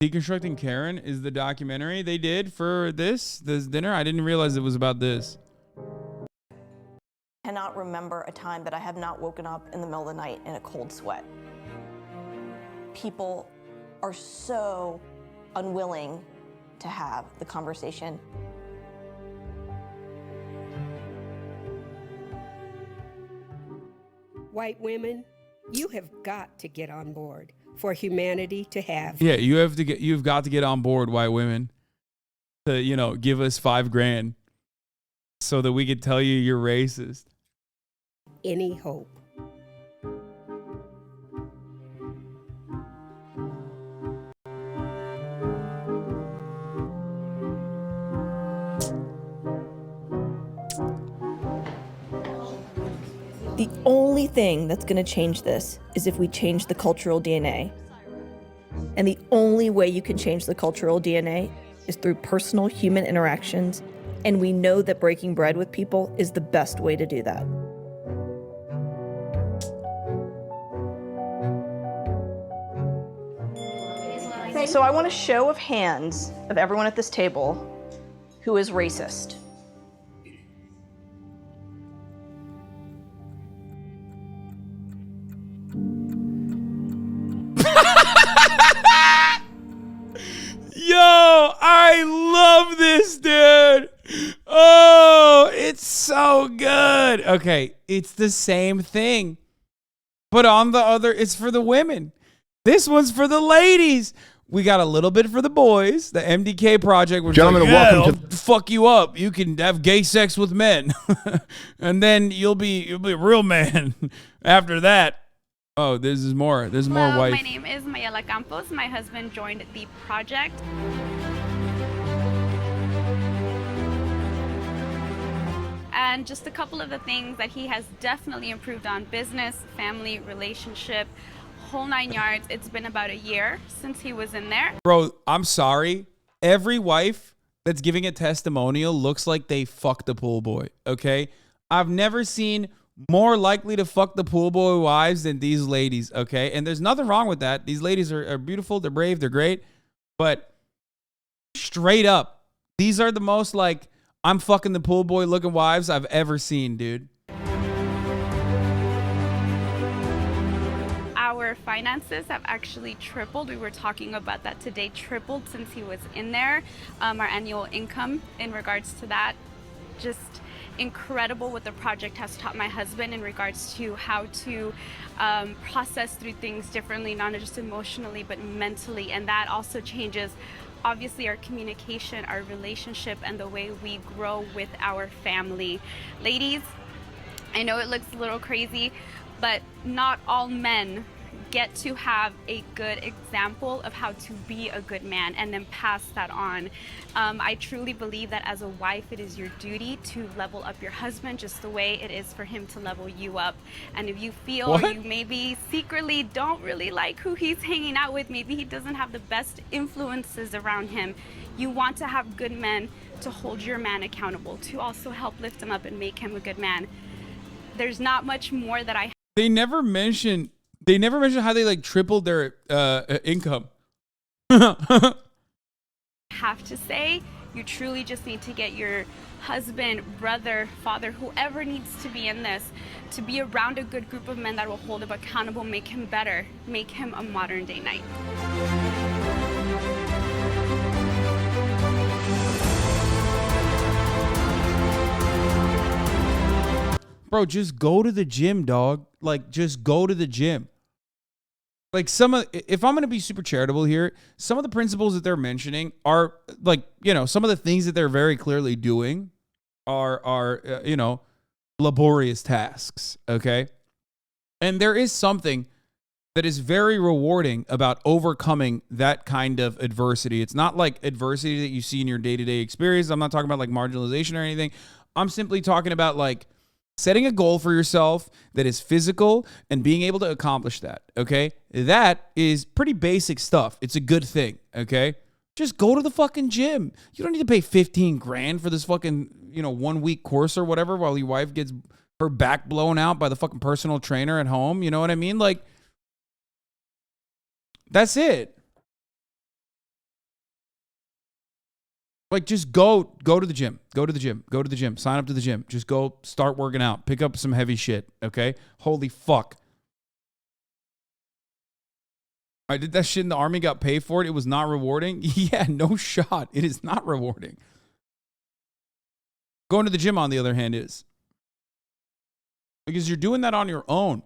Deconstructing Karen is the documentary they did for this dinner. I didn't realize it was about this. I cannot remember a time that I have not woken up in the middle of the night in a cold sweat. People are so unwilling to have the conversation. White women, you have got to get on board for humanity to have. Yeah, you've got to get on board, white women, to, you know, give us $5,000 so that we could tell you you're racist. Any hope. The only thing that's going to change this is if we change the cultural DNA. And the only way you can change the cultural DNA is through personal human interactions. And we know that breaking bread with people is the best way to do that. So I want a show of hands of everyone at this table who is racist. Yo, I love this, dude. Oh, it's so good. Okay, it's the same thing, but on the other, it's for the women. This one's for the ladies. We got a little bit for the boys. The MDK project. We're Gentlemen, like, welcome to fuck you up. You can have gay sex with men, and then you'll be a real man after that. Oh, this is more. There's more wife. My name is Mayela Campos. My husband joined the project. And just a couple of the things that he has definitely improved on: business, family, relationship, whole 9 yards. It's been about a year since he was in there. Bro, I'm sorry. Every wife that's giving a testimonial looks like they fucked the pool boy, okay? I've never seen more likely to fuck the pool boy wives than these ladies, okay? And there's nothing wrong with that. These ladies are beautiful, they're brave, they're great. But straight up, these are the most like, I'm fucking the pool boy looking wives I've ever seen, dude. Our finances have actually tripled. We were talking about that today, tripled since he was in there. Our annual income in regards to that, just incredible what the project has taught my husband in regards to how to process through things differently, not just emotionally, but mentally. And that also changes, obviously, our communication, our relationship, and the way we grow with our family. Ladies, I know it looks a little crazy, but not all men get to have a good example of how to be a good man and then pass that on. I truly believe that as a wife, it is your duty to level up your husband just the way it is for him to level you up. And if you feel or you maybe secretly don't really like who he's hanging out with, maybe he doesn't have the best influences around him, you want to have good men to hold your man accountable, to also help lift him up and make him a good man. There's not much more that I They never mention how they like tripled their income. have to say. You truly just need to get your husband, brother, father, whoever needs to be in this, to be around a good group of men that will hold him accountable, make him better, make him a modern day knight. Bro, just go to the gym, dog. Like, just go to the gym. Like, if I'm going to be super charitable here, some of the principles that they're mentioning are, like, you know, some of the things that they're very clearly doing are you know, laborious tasks, okay? And there is something that is very rewarding about overcoming that kind of adversity. It's not like adversity that you see in your day-to-day experience. I'm not talking about, like, marginalization or anything. I'm simply talking about, like, setting a goal for yourself that is physical and being able to accomplish that, okay? That is pretty basic stuff. It's a good thing, okay? Just go to the fucking gym. You don't need to pay $15,000 for this fucking, you know, 1 week course or whatever while your wife gets her back blown out by the fucking personal trainer at home. You know what I mean? Like, that's it. Like, just go to the gym. Go to the gym. Go to the gym. Sign up to the gym. Just go start working out. Pick up some heavy shit, okay? Holy fuck. I did that shit in the army, got paid for it. It was not rewarding. Yeah, no shot. It is not rewarding. Going to the gym, on the other hand, is. Because you're doing that on your own.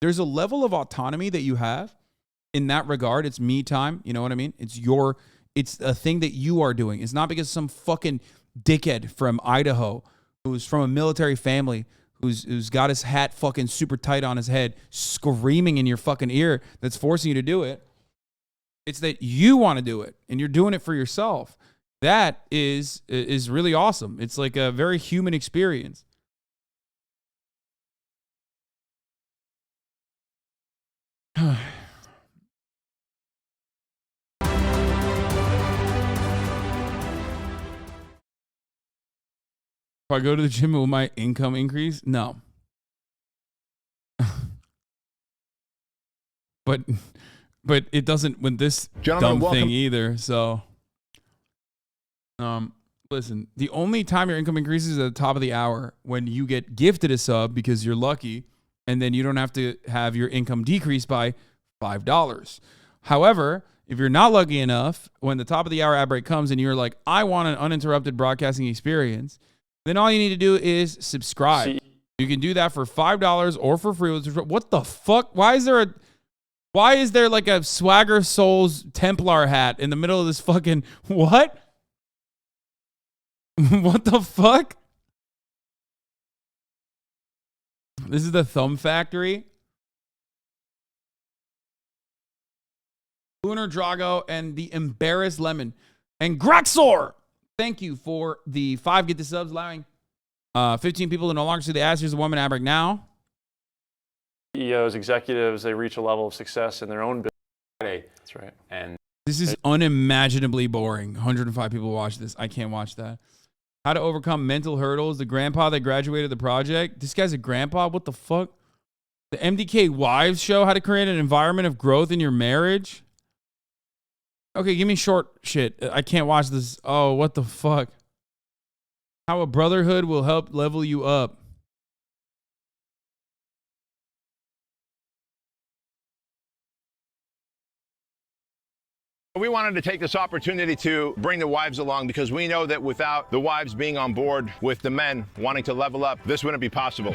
There's a level of autonomy that you have in that regard. It's me time. You know what I mean? It's a thing that you are doing. It's not because some fucking dickhead from Idaho who's from a military family who's got his hat fucking super tight on his head screaming in your fucking ear that's forcing you to do it. It's that you want to do it and you're doing it for yourself. That is really awesome. It's like a very human experience. If I go to the gym, will my income increase? No. but it doesn't with this dumb thing either. So, listen, the only time your income increases is at the top of the hour when you get gifted a sub because you're lucky, and then you don't have to have your income decrease by $5. However, if you're not lucky enough, when the top of the hour ad break comes and you're like, I want an uninterrupted broadcasting experience, then all you need to do is subscribe. You can do that for $5 or for free. What the fuck? Why is there like a Swagger Souls Templar hat in the middle of this fucking what? What the fuck? This is the Thumb Factory. Lunar Drago and the Embarrassed Lemon. And Graxor! Thank you for the 5 get the subs, allowing 15 people to no longer see the ads. Here's the woman ad break now. CEOs, executives, they reach a level of success in their own business. That's right. And this is unimaginably boring. 105 people watch this. I can't watch that. How to overcome mental hurdles. The grandpa that graduated the project. This guy's a grandpa? What the fuck? The MDK Wives show. How to create an environment of growth in your marriage. Okay, give me short shit. I can't watch this. Oh, what the fuck? How a brotherhood will help level you up. We wanted to take this opportunity to bring the wives along because we know that without the wives being on board with the men wanting to level up, this wouldn't be possible.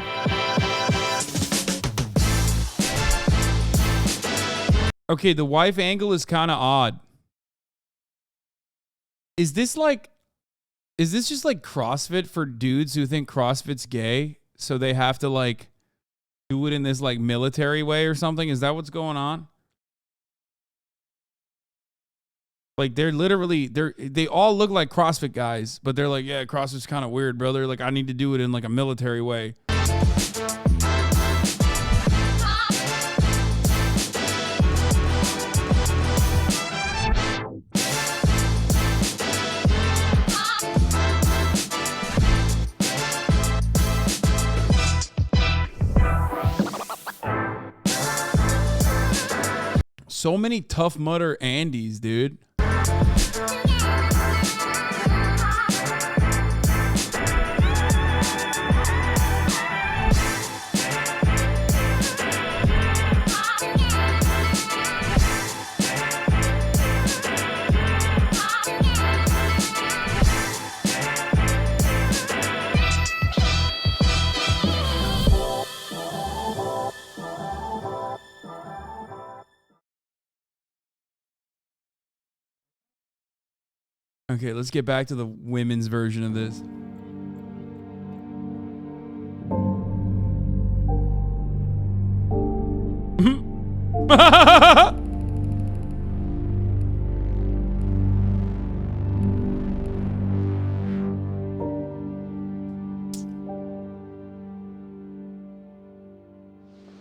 Okay, the wife angle is kind of odd. Is this just like CrossFit for dudes who think CrossFit's gay? So they have to like do it in this like military way or something? Is that what's going on? Like they all look like CrossFit guys, but they're like, yeah, CrossFit's kind of weird, brother. Like I need to do it in like a military way. So many Tough Mudder Andys, dude. Okay, let's get back to the women's version of this.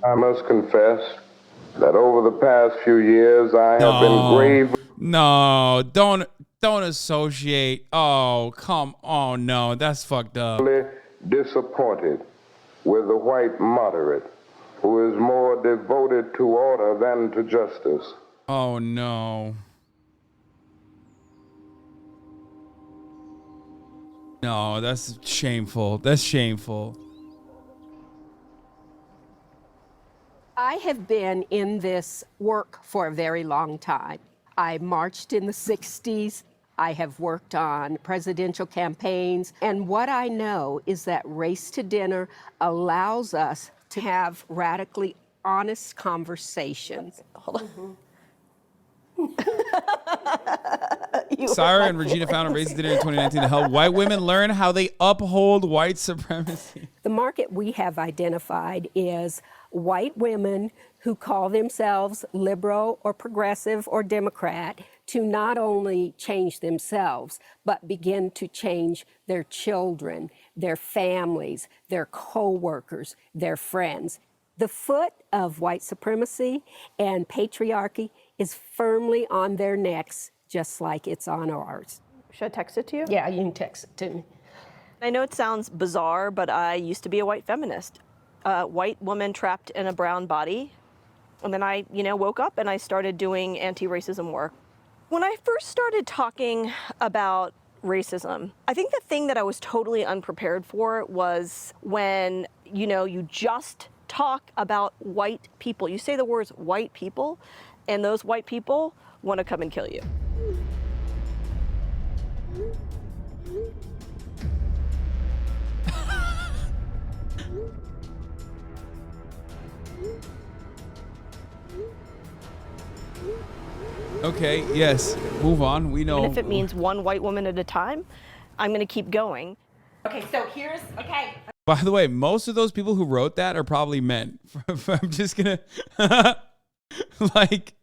I must confess that over the past few years I have been grave. No, don't associate. Oh, come on. No, that's fucked up. Disappointed with the white moderate who is more devoted to order than to justice. Oh, no. No, that's shameful. That's shameful. I have been in this work for a very long time. I marched in the 60s. I have worked on presidential campaigns. And what I know is that Race to Dinner allows us to have radically honest conversations. Hold on. Sarah and Regina founded Race to Dinner in 2019 to help white women learn how they uphold white supremacy. The market we have identified is white women who call themselves liberal or progressive or Democrat to not only change themselves, but begin to change their children, their families, their co-workers, their friends. The foot of white supremacy and patriarchy is firmly on their necks, just like it's on ours. Should I text it to you? Yeah, you can text it to me. I know it sounds bizarre, but I used to be a white feminist. A white woman trapped in a brown body. And then I, woke up and I started doing anti-racism work. When I first started talking about racism, I think the thing that I was totally unprepared for was when, you just talk about white people. You say the words white people, and those white people want to come and kill you. Okay, yes. Move on. We know. Even if it means one white woman at a time, I'm going to keep going. Okay, so okay. By the way, most of those people who wrote that are probably men. I'm just gonna like,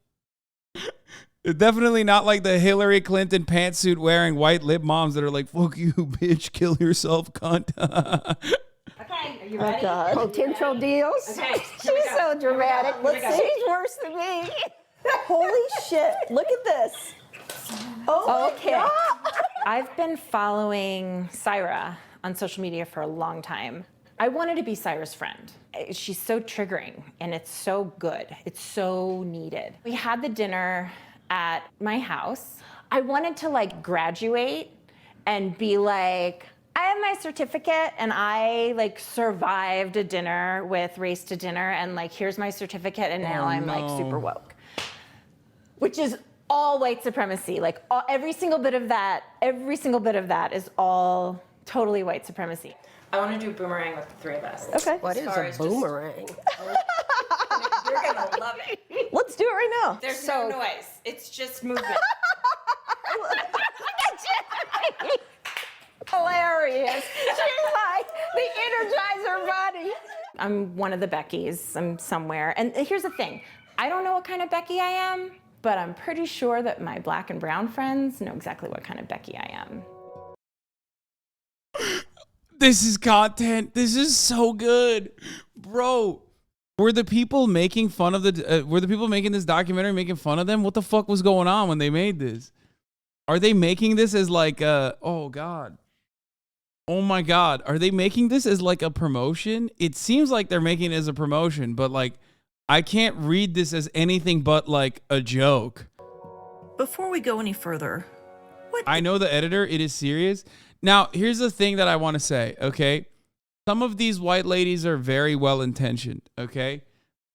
definitely not like the Hillary Clinton pantsuit wearing white lip moms that are like, "Fuck you, bitch, kill yourself, cunt." Okay, are you ready? God. Potential deals? Okay, She's so dramatic. Let's see. She's worse than me. Holy shit, look at this. Oh, Okay. I've been following Syra on social media for a long time. I wanted to be Syra's friend. She's so triggering and it's so good. It's so needed. We had the dinner at my house. I wanted to graduate and be like, I have my certificate and I survived a dinner with Race to Dinner and here's my certificate and now I'm super woke. Which is all white supremacy. Every single bit of that is all totally white supremacy. I want to do boomerang with the three of us. Okay. What is a boomerang? You're gonna love it. Let's do it right now. There's no noise. It's just movement. Hilarious. She's like the Energizer Bunny. I'm one of the Beckys. I'm somewhere. And here's the thing. I don't know what kind of Becky I am, but I'm pretty sure that my black and brown friends know exactly what kind of Becky I am. This is content. This is so good, bro. Were the people making fun of were the people making this documentary making fun of them? What the fuck was going on when they made this? Are they making this as oh God. Oh my God. Are they making this as a promotion? It seems like they're making it as a promotion, but I can't read this as anything but a joke. Before we go any further, I know the editor, it is serious. Now, here's the thing that I want to say, okay? Some of these white ladies are very well-intentioned, okay?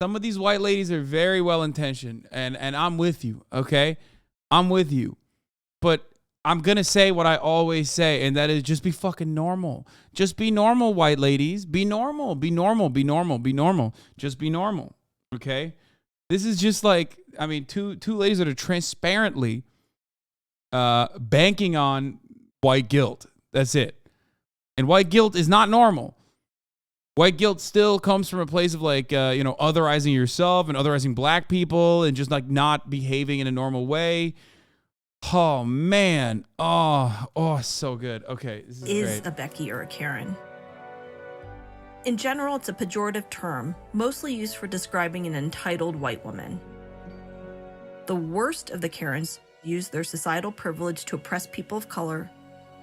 Some of these white ladies are very well-intentioned, and I'm with you, okay? I'm with you. But I'm going to say what I always say, and that is just be fucking normal. Just be normal, white ladies. Be normal. Be normal. Be normal. Be normal. Just be normal, okay? This is just two ladies that are transparently banking on white guilt. That's it. And white guilt is not normal. White guilt still comes from a place of otherizing yourself and otherizing black people and just not behaving in a normal way. Oh man. Oh, so good. Okay, this is great. a Becky or a Karen? In general, it's a pejorative term, mostly used for describing an entitled white woman. The worst of the Karens use their societal privilege to oppress people of color,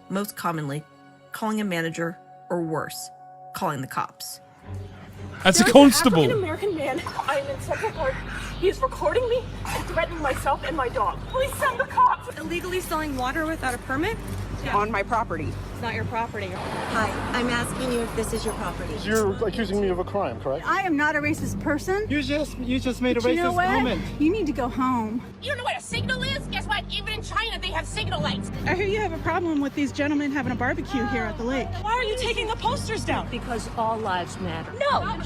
most commonly calling a manager, or worse, calling the cops. That's a constable. An American man. I am in Central Park. He is recording me and threatening myself and my dog. Please send the cops. Illegally selling water without a permit? on my property. It's not your property. Hi, I'm asking you if this is your property. You're accusing me of a crime, correct? I am not a racist person. You just made a racist comment. You need to go home. You don't know what a signal is? Guess what? Even in China, they have signal lights. I hear you have a problem with these gentlemen having a barbecue here at the lake. Why are you taking the posters down? Because all lives matter. No.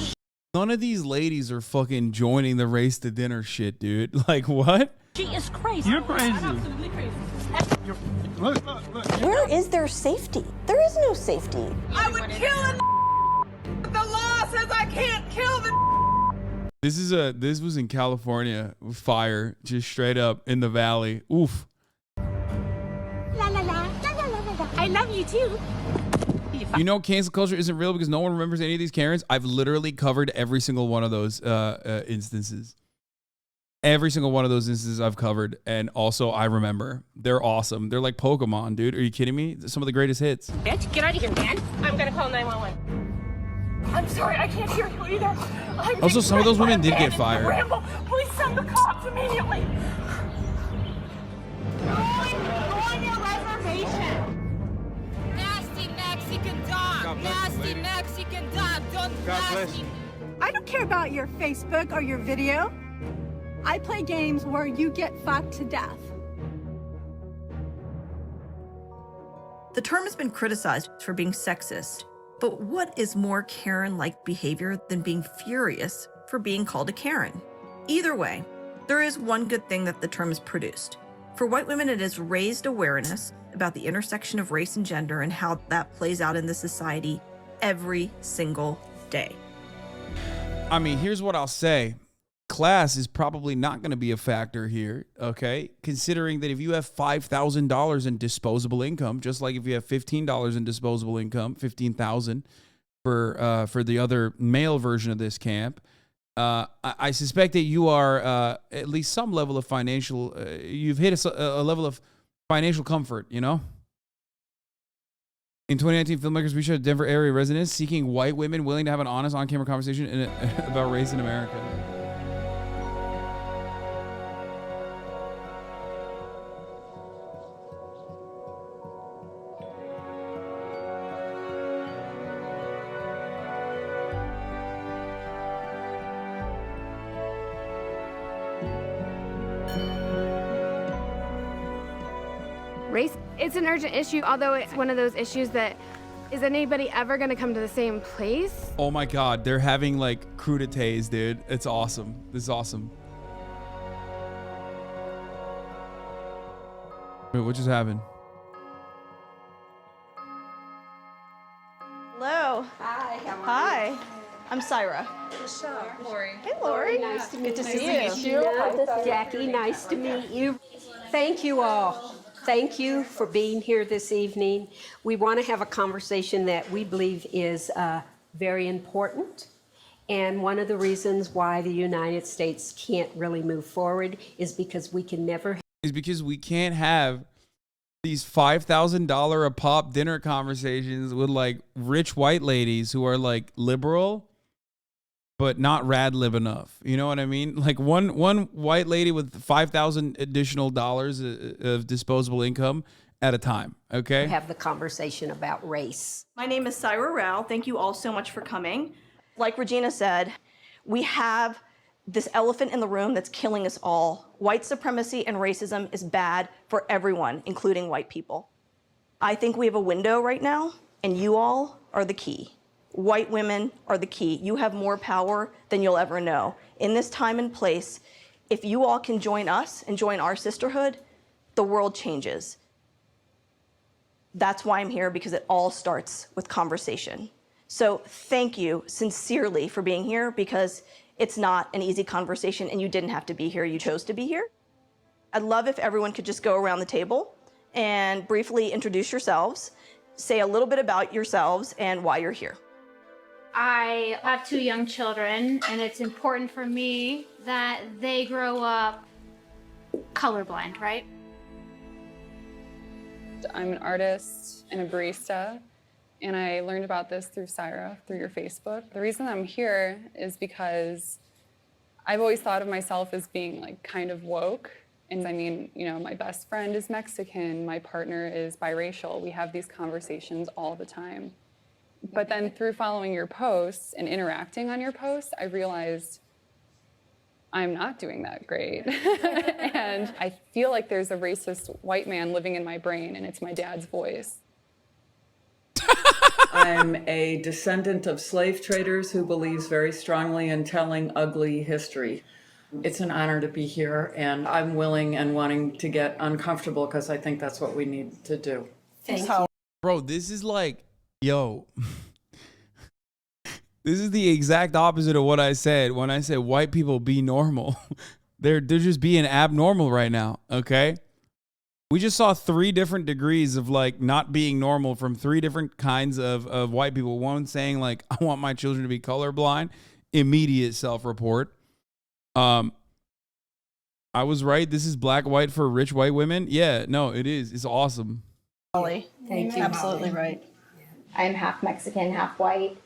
None of these ladies are fucking joining the race to dinner shit, dude. Like, what? She is crazy. You're crazy. I'm absolutely crazy. Look. Where is there safety? There is no safety. I would kill a but the law says I can't kill the This was in California. Fire, just straight up in the valley. Oof. La la la, la la la la. I love you too. You know, cancel culture isn't real because no one remembers any of these Karens. I've literally covered every single one of those instances. Every single one of those instances I've covered, and also I remember. They're awesome. They're like Pokemon, dude. Are you kidding me? Some of the greatest hits. Bitch, get out of here, man. I'm gonna call 911. I'm sorry, I can't hear you either. Also, some of those women did get fired. Rambo, please send the cops immediately. Go on your reservation. Nasty Mexican dog. Nasty Mexican dog. Don't blast me. I don't care about your Facebook or your video. I play games where you get fucked to death. The term has been criticized for being sexist, but what is more Karen-like behavior than being furious for being called a Karen? Either way, there is one good thing that the term has produced. For white women, it has raised awareness about the intersection of race and gender and how that plays out in the society every single day. I mean, here's what I'll say. Class is probably not going to be a factor here, okay? Considering that if you have $5,000 in disposable income, just like if you have $15 in disposable income, $15,000 for the other male version of this camp, I suspect that you are at least some level of financial, you've hit a level of financial comfort, you know? In 2019, filmmakers reached out to Denver area residents seeking white women willing to have an honest on-camera conversation about race in America. Race, it's an urgent issue, although it's one of those issues that, is anybody ever gonna come to the same place? Oh my God, they're having like crudités, dude. It's awesome. This is awesome. Wait, what just happened? Hello. Hi. Hi. I'm Syra. Lori. Hey, Lori. Nice to meet Good to you. see you. Jackie, nice to meet you. Thank you all. Thank you for being here this evening. We want to have a conversation that we believe is very important. And one of the reasons why the United States can't really move forward is because we can never. Is because we can't have these $5,000 a pop dinner conversations with like rich white ladies who are like liberal, but not rad lib enough. You know what I mean? Like one white lady with $5,000 additional dollars of disposable income at a time. Okay. Have the conversation about race. My name is Syra Rao. Thank you all so much for coming. Like Regina said, we have this elephant in the room that's killing us all. White supremacy and racism is bad for everyone, including white people. I think we have a window right now, and you all are the key. White women are the key. You have more power than you'll ever know. In this time and place, if you all can join us and join our sisterhood, the world changes. That's why I'm here, because it all starts with conversation. So thank you sincerely for being here, because it's not an easy conversation and you didn't have to be here, you chose to be here. I'd love if everyone could just go around the table and briefly introduce yourselves, say a little bit about yourselves and why you're here. I have 2 young children, and it's important for me that they grow up colorblind, right? I'm an artist and a barista, and I learned about this through Syra, through your Facebook. The reason I'm here is because I've always thought of myself as being like kind of woke, And I mean, you know, my best friend is Mexican, my partner is biracial. We have these conversations all the time. But then through following your posts and interacting on your posts, I realized I'm not doing that great. And I feel like there's a racist white man living in my brain, and it's my dad's voice. I'm a descendant of slave traders who believes very strongly in telling ugly history. It's an honor to be here, and I'm willing and wanting to get uncomfortable because I think that's what we need to do. Thank you. Bro, this is like, yo, this is the exact opposite of what I said when I said white people be normal. They're just being abnormal right now, okay? We just saw 3 different degrees of like not being normal from 3 different kinds of white people. One saying like, I want my children to be colorblind, immediate self-report. I was right. This is black white for rich white women. Yeah, no, it is. It's awesome. Molly, Thank you. absolutely right. I'm half Mexican, half white,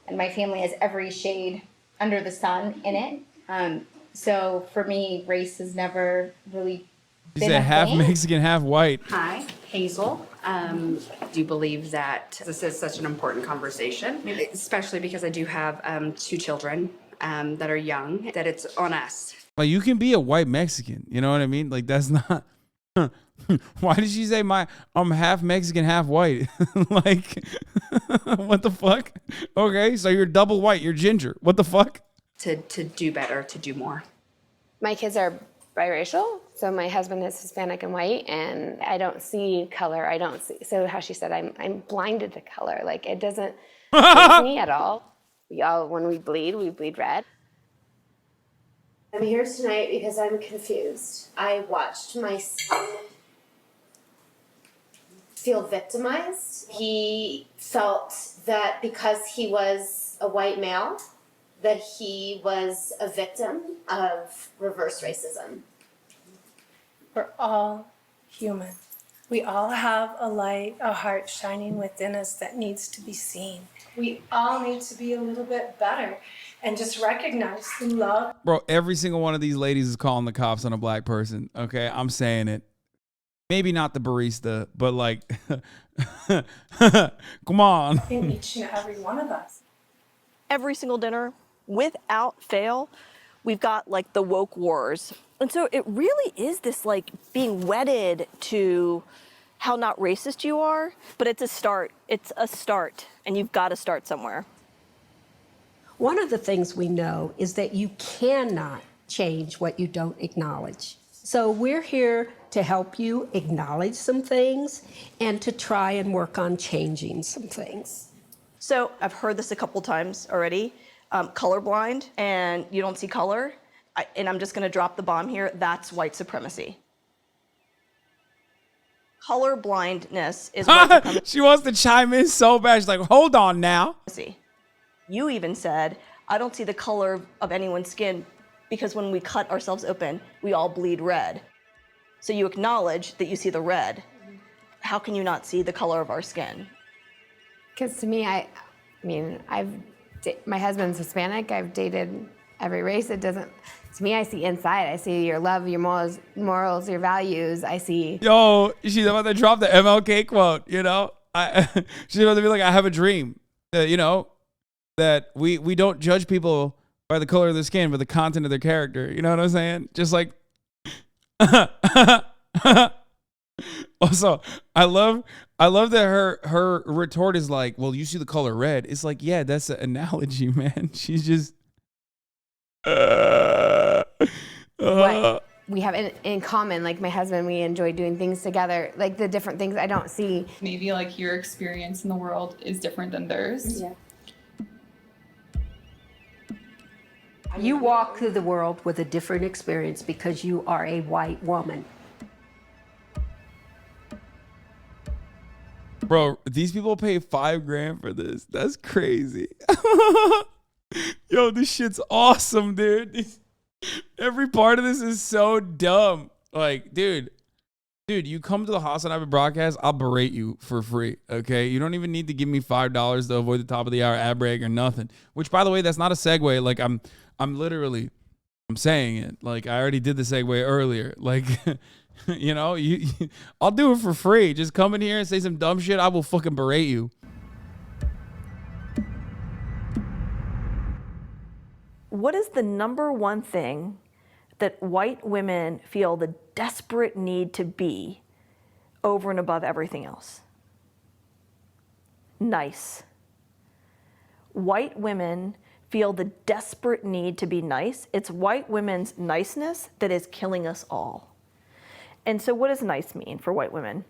and my family has every shade under the sun in it. So for me, race has never really She's been a a half thing. Mexican, half white. Hi, Hazel. Do believe that this is such an important conversation, especially because I do have 2 children that are young, that it's on us. Like, you can be a white Mexican. You know what I mean? Like, that's not. Why did she say I'm half Mexican, half white? Like, what the fuck? Okay, so you're double white. You're ginger. What the fuck? To do better, to do more. My kids are biracial, so my husband is Hispanic and white, and I don't see color. I don't see. So how she said, I'm blinded to color. Like, it doesn't faze me at all. When we bleed red. I'm here tonight because I'm confused. I watched my son feel victimized. He felt that because he was a white male, that he was a victim of reverse racism. We're all human. We all have a light, a heart shining within us that needs to be seen. We all need to be a little bit better and just recognize the love. Bro, every single one of these ladies is calling the cops on a black person. Okay, I'm saying it. Maybe not the barista, but like, come on. In each and every one of us. Every single dinner, without fail, we've got like the woke wars. And so it really is this like being wedded to how not racist you are, but it's a start. It's a start, and you've got to start somewhere. One of the things we know is that you cannot change what you don't acknowledge. So we're here to help you acknowledge some things and to try and work on changing some things. So I've heard this a couple times already, colorblind, and you don't see color. And I'm just gonna drop the bomb here, that's white supremacy. Color blindness is white supremacy. She wants to chime in so bad. She's like, hold on now. You even said, I don't see the color of anyone's skin because when we cut ourselves open, we all bleed red. So you acknowledge that you see the red. How can you not see the color of our skin? Because to me, I mean, my husband's Hispanic. I've dated every race. It doesn't. To me, I see inside. I see your love, your morals, your values. I see. Yo, she's about to drop the MLK quote. You know, she's about to be like, I have a dream. You know, that we don't judge people by the color of their skin, but the content of their character. You know what I'm saying? Just like. Also, I love that her retort is like, well, you see the color red. It's like, yeah, that's an analogy, man. She's just what we have in common, like my husband, we enjoy doing things together, like the different things I don't see. Maybe like your experience in the world is different than theirs. Yeah. You walk through the world with a different experience because you are a white woman. Bro, these people pay $5,000 for this. That's crazy. Yo, this shit's awesome, dude. Every part of this is so dumb. Like, dude, you come to the HasanAbi broadcast, I'll berate you for free, okay? You don't even need to give me $5 to avoid the top of the hour ad break or nothing. Which, by the way, that's not a segue. Like, I'm literally I'm saying it. Like, I already did the segue earlier. Like, you know, I'll do it for free. Just come in here and say some dumb shit. I will fucking berate you. What is the number one thing that white women feel the desperate need to be over and above everything else? Nice. White women feel the desperate need to be nice. It's white women's niceness that is killing us all. And so what does nice mean for white women?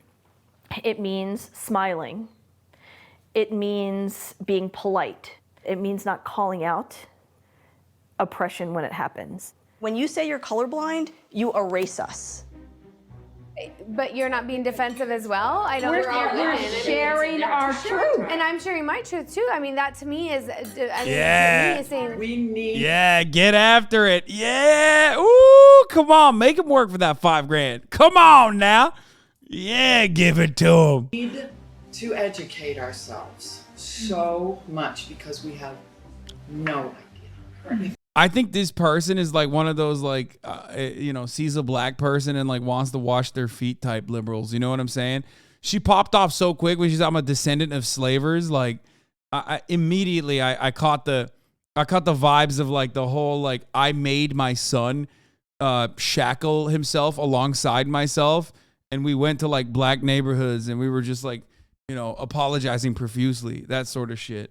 It means smiling. It means being polite. It means not calling out oppression when it happens. When you say you're colorblind, you erase us. But you're not being defensive as well. I don't. We're sharing our truth, and I'm sharing my truth too. I mean, that to me is. I mean, Yeah. To me is saying, We need. Yeah, get after it. Yeah. Ooh, come on. Make him work for that $5,000. Come on now. Yeah, give it to him. We need to educate ourselves so much because we have no idea. I think this person is like one of those like, you know, sees a black person and like wants to wash their feet type liberals. You know what I'm saying? She popped off so quick when she's I'm a descendant of slavers. Like, I immediately caught the vibes of like the whole like I made my son shackle himself alongside myself, and we went to like black neighborhoods and we were just like, you know, apologizing profusely, that sort of shit.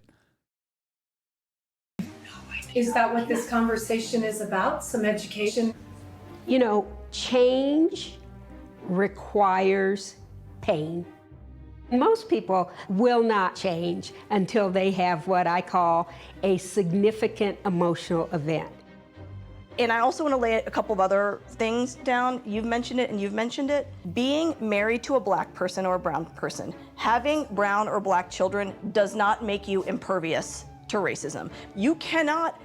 Is that what this conversation is about? Some education? You know, change requires pain. Most people will not change until they have what I call a significant emotional event. And I also want to lay a couple of other things down. You've mentioned it and you've mentioned it. Being married to a black person or a brown person, having brown or black children does not make you impervious to racism. You cannot,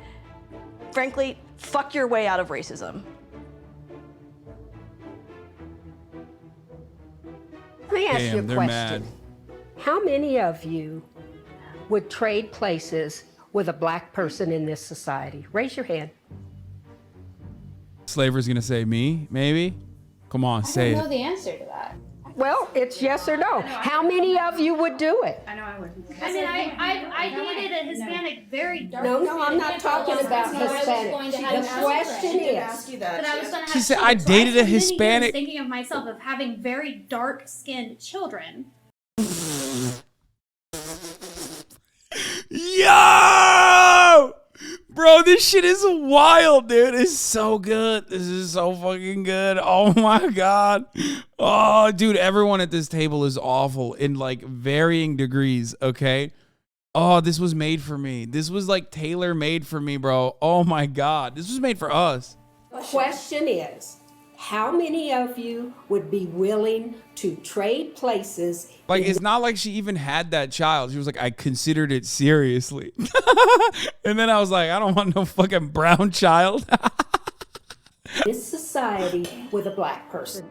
frankly, fuck your way out of racism. Let me ask you a They're question. mad. How many of you would trade places with a black person in this society? Raise your hand. Slaver's gonna say me, maybe? Come on, say I don't know it. the answer to that. Well, it's yes or no. How many of you would do it? I know I wouldn't. I mean, I dated a Hispanic, very dark. No, I'm not talking about Hispanic. The question is, But I was going to have She said, children. I dated a So I was Hispanic- thinking of myself of having very dark-skinned children. Yo! Bro, this shit is wild, dude. It's so good. This is so fucking good. Oh my God. Oh, dude, everyone at this table is awful in like varying degrees, okay? Oh, this was made for me. This was like tailor-made for me, bro. Oh my God. This was made for us. the question is, how many of you would be willing to trade places? Like, it's not like she even had that child. She was like, I considered it seriously. And then I was like, I don't want no fucking brown child. This society with a black person?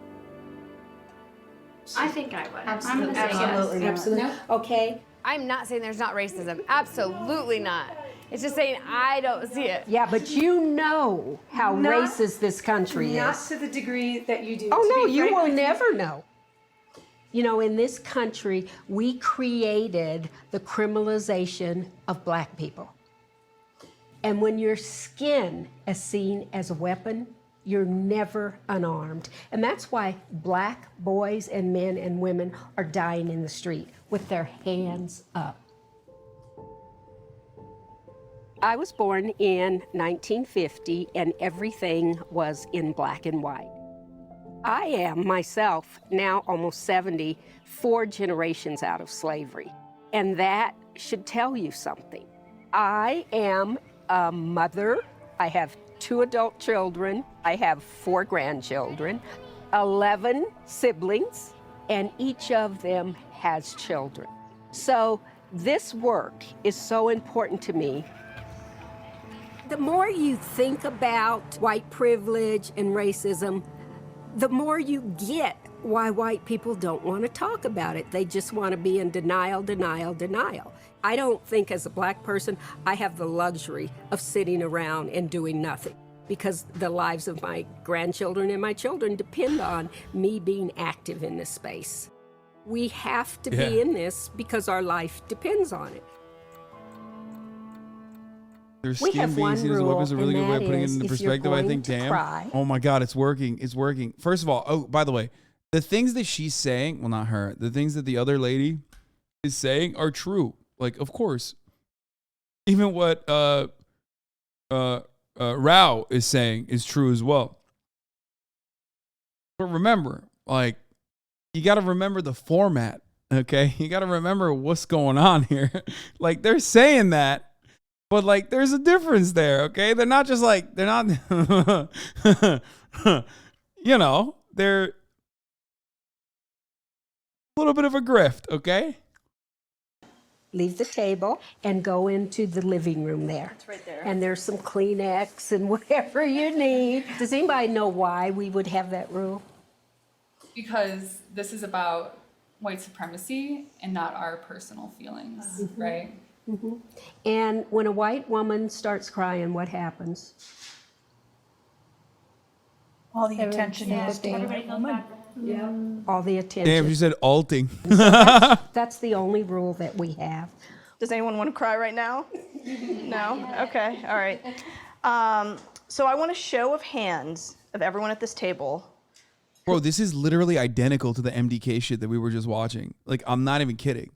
I think I would. Absolutely. I'm gonna say yes. Absolutely. Okay. I'm not saying there's not racism. Absolutely not. It's just saying I don't see it. Yeah, but you know how Not- racist this country Not is. to the degree that you do. Oh, To no, be you frank will with never know. You know, in this country, we created the criminalization of black people. And when your skin is seen as a weapon, you're never unarmed. And that's why black boys and men and women are dying in the street with their hands up. I was born in 1950, and everything was in black and white. I am myself, now almost 70, 4 generations out of slavery. And that should tell you something. I am a mother. I have 2 adult children. I have 4 grandchildren, 11 siblings, and each of them has children. So this work is so important to me. The more you think about white privilege and racism, the more you get why white people don't want to talk about it. They just want to be in denial, denial, denial. I don't think as a black person I have the luxury of sitting around and doing nothing. because the lives of my grandchildren and my children depend on me being active in this space. We have to be in this because our life depends on it. Their We skin have being one seen as a weapon is a really rule, good way of and putting it that into is, if you're perspective, I going think. to Damn. cry- Oh my God, it's working. It's working. First of all, oh, by the way, the things that she's saying, well, not her, the things that the other lady is saying are true. Like, of course. Even what Rao is saying is true as well. But remember, like, you got to remember the format, okay? You got to remember what's going on here. Like, they're saying that, but like, there's a difference there, okay? They're not just like, they're not, you know, they're a little bit of a grift, okay? Leave the table and go into the living room there. It's right there. And there's some Kleenex and whatever you need. Does anybody know why we would have that rule? Because this is about white supremacy and not our personal feelings, right? Mm-hmm. And when a white woman starts crying, what happens? All the attention is to the Everybody white goes woman. back. Yeah. All the attention. Damn, she said alting. That's the only rule that we have. Does anyone want to cry right now? No? Okay, all right. So I want a show of hands of everyone at this table. Bro, this is literally identical to the MDK shit that we were just watching. Like, I'm not even kidding.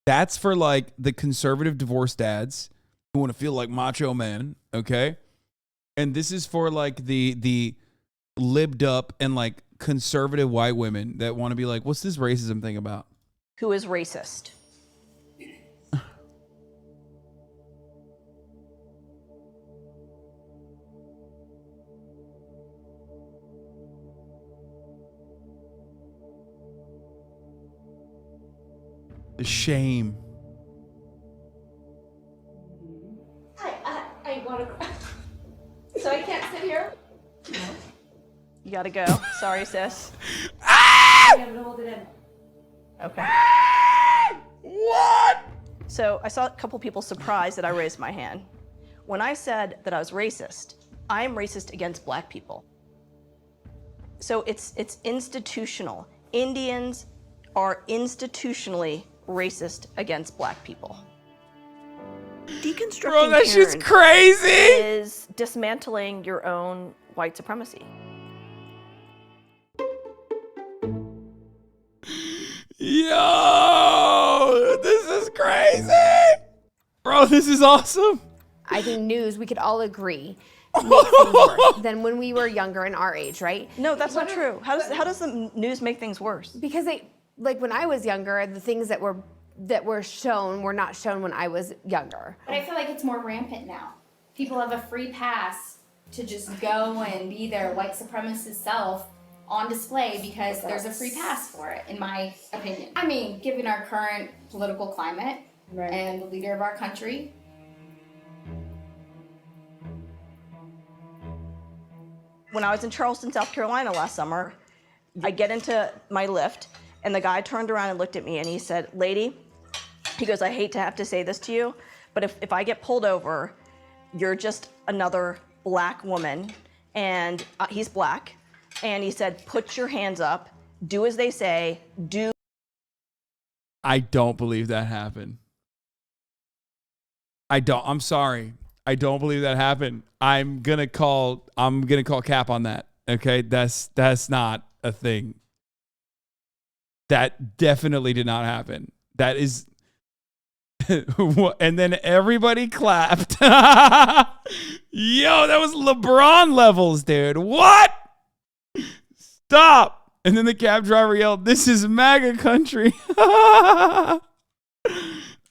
That's for like the conservative divorced dads who want to feel like macho men, okay? And this is for like the libbed up and like conservative white women that want to be like, what's this racism thing about? Who is racist? The shame. I want to. So I can't sit here? No. You gotta go. Sorry, sis. Okay. What? So I saw a couple people surprised that I raised my hand. When I said that I was racist, I am racist against black people. So it's institutional. Indians are institutionally racist against black people. Deconstructing Bro, that shit's parents crazy. is dismantling your own white supremacy. Yo, this is crazy. Bro, this is awesome. I think news, we could all agree, makes things worse than when we were younger and our age, right? No, that's not true. How does the news make things worse? Because like when I was younger, the things that were shown were not shown when I was younger. But I feel like it's more rampant now. People have a free pass to just go and be their white supremacist self on display because there's a free pass for it, in my opinion. I mean, given our current political climate and the leader of our country. When I was in Charleston, South Carolina last summer, I get into my Lyft, and the guy turned around and looked at me, and he said, "Lady," he goes, "I hate to have to say this to you, but if I get pulled over, you're just another black woman," and he's black, and he said, "Put your hands up, do as they say, do." I don't believe that happened. I'm sorry. I don't believe that happened. I'm gonna call cap on that. Okay, that's not a thing. That definitely did not happen. That is, and then everybody clapped. Yo, that was LeBron levels, dude. What? Stop. And then the cab driver yelled, "This is MAGA country."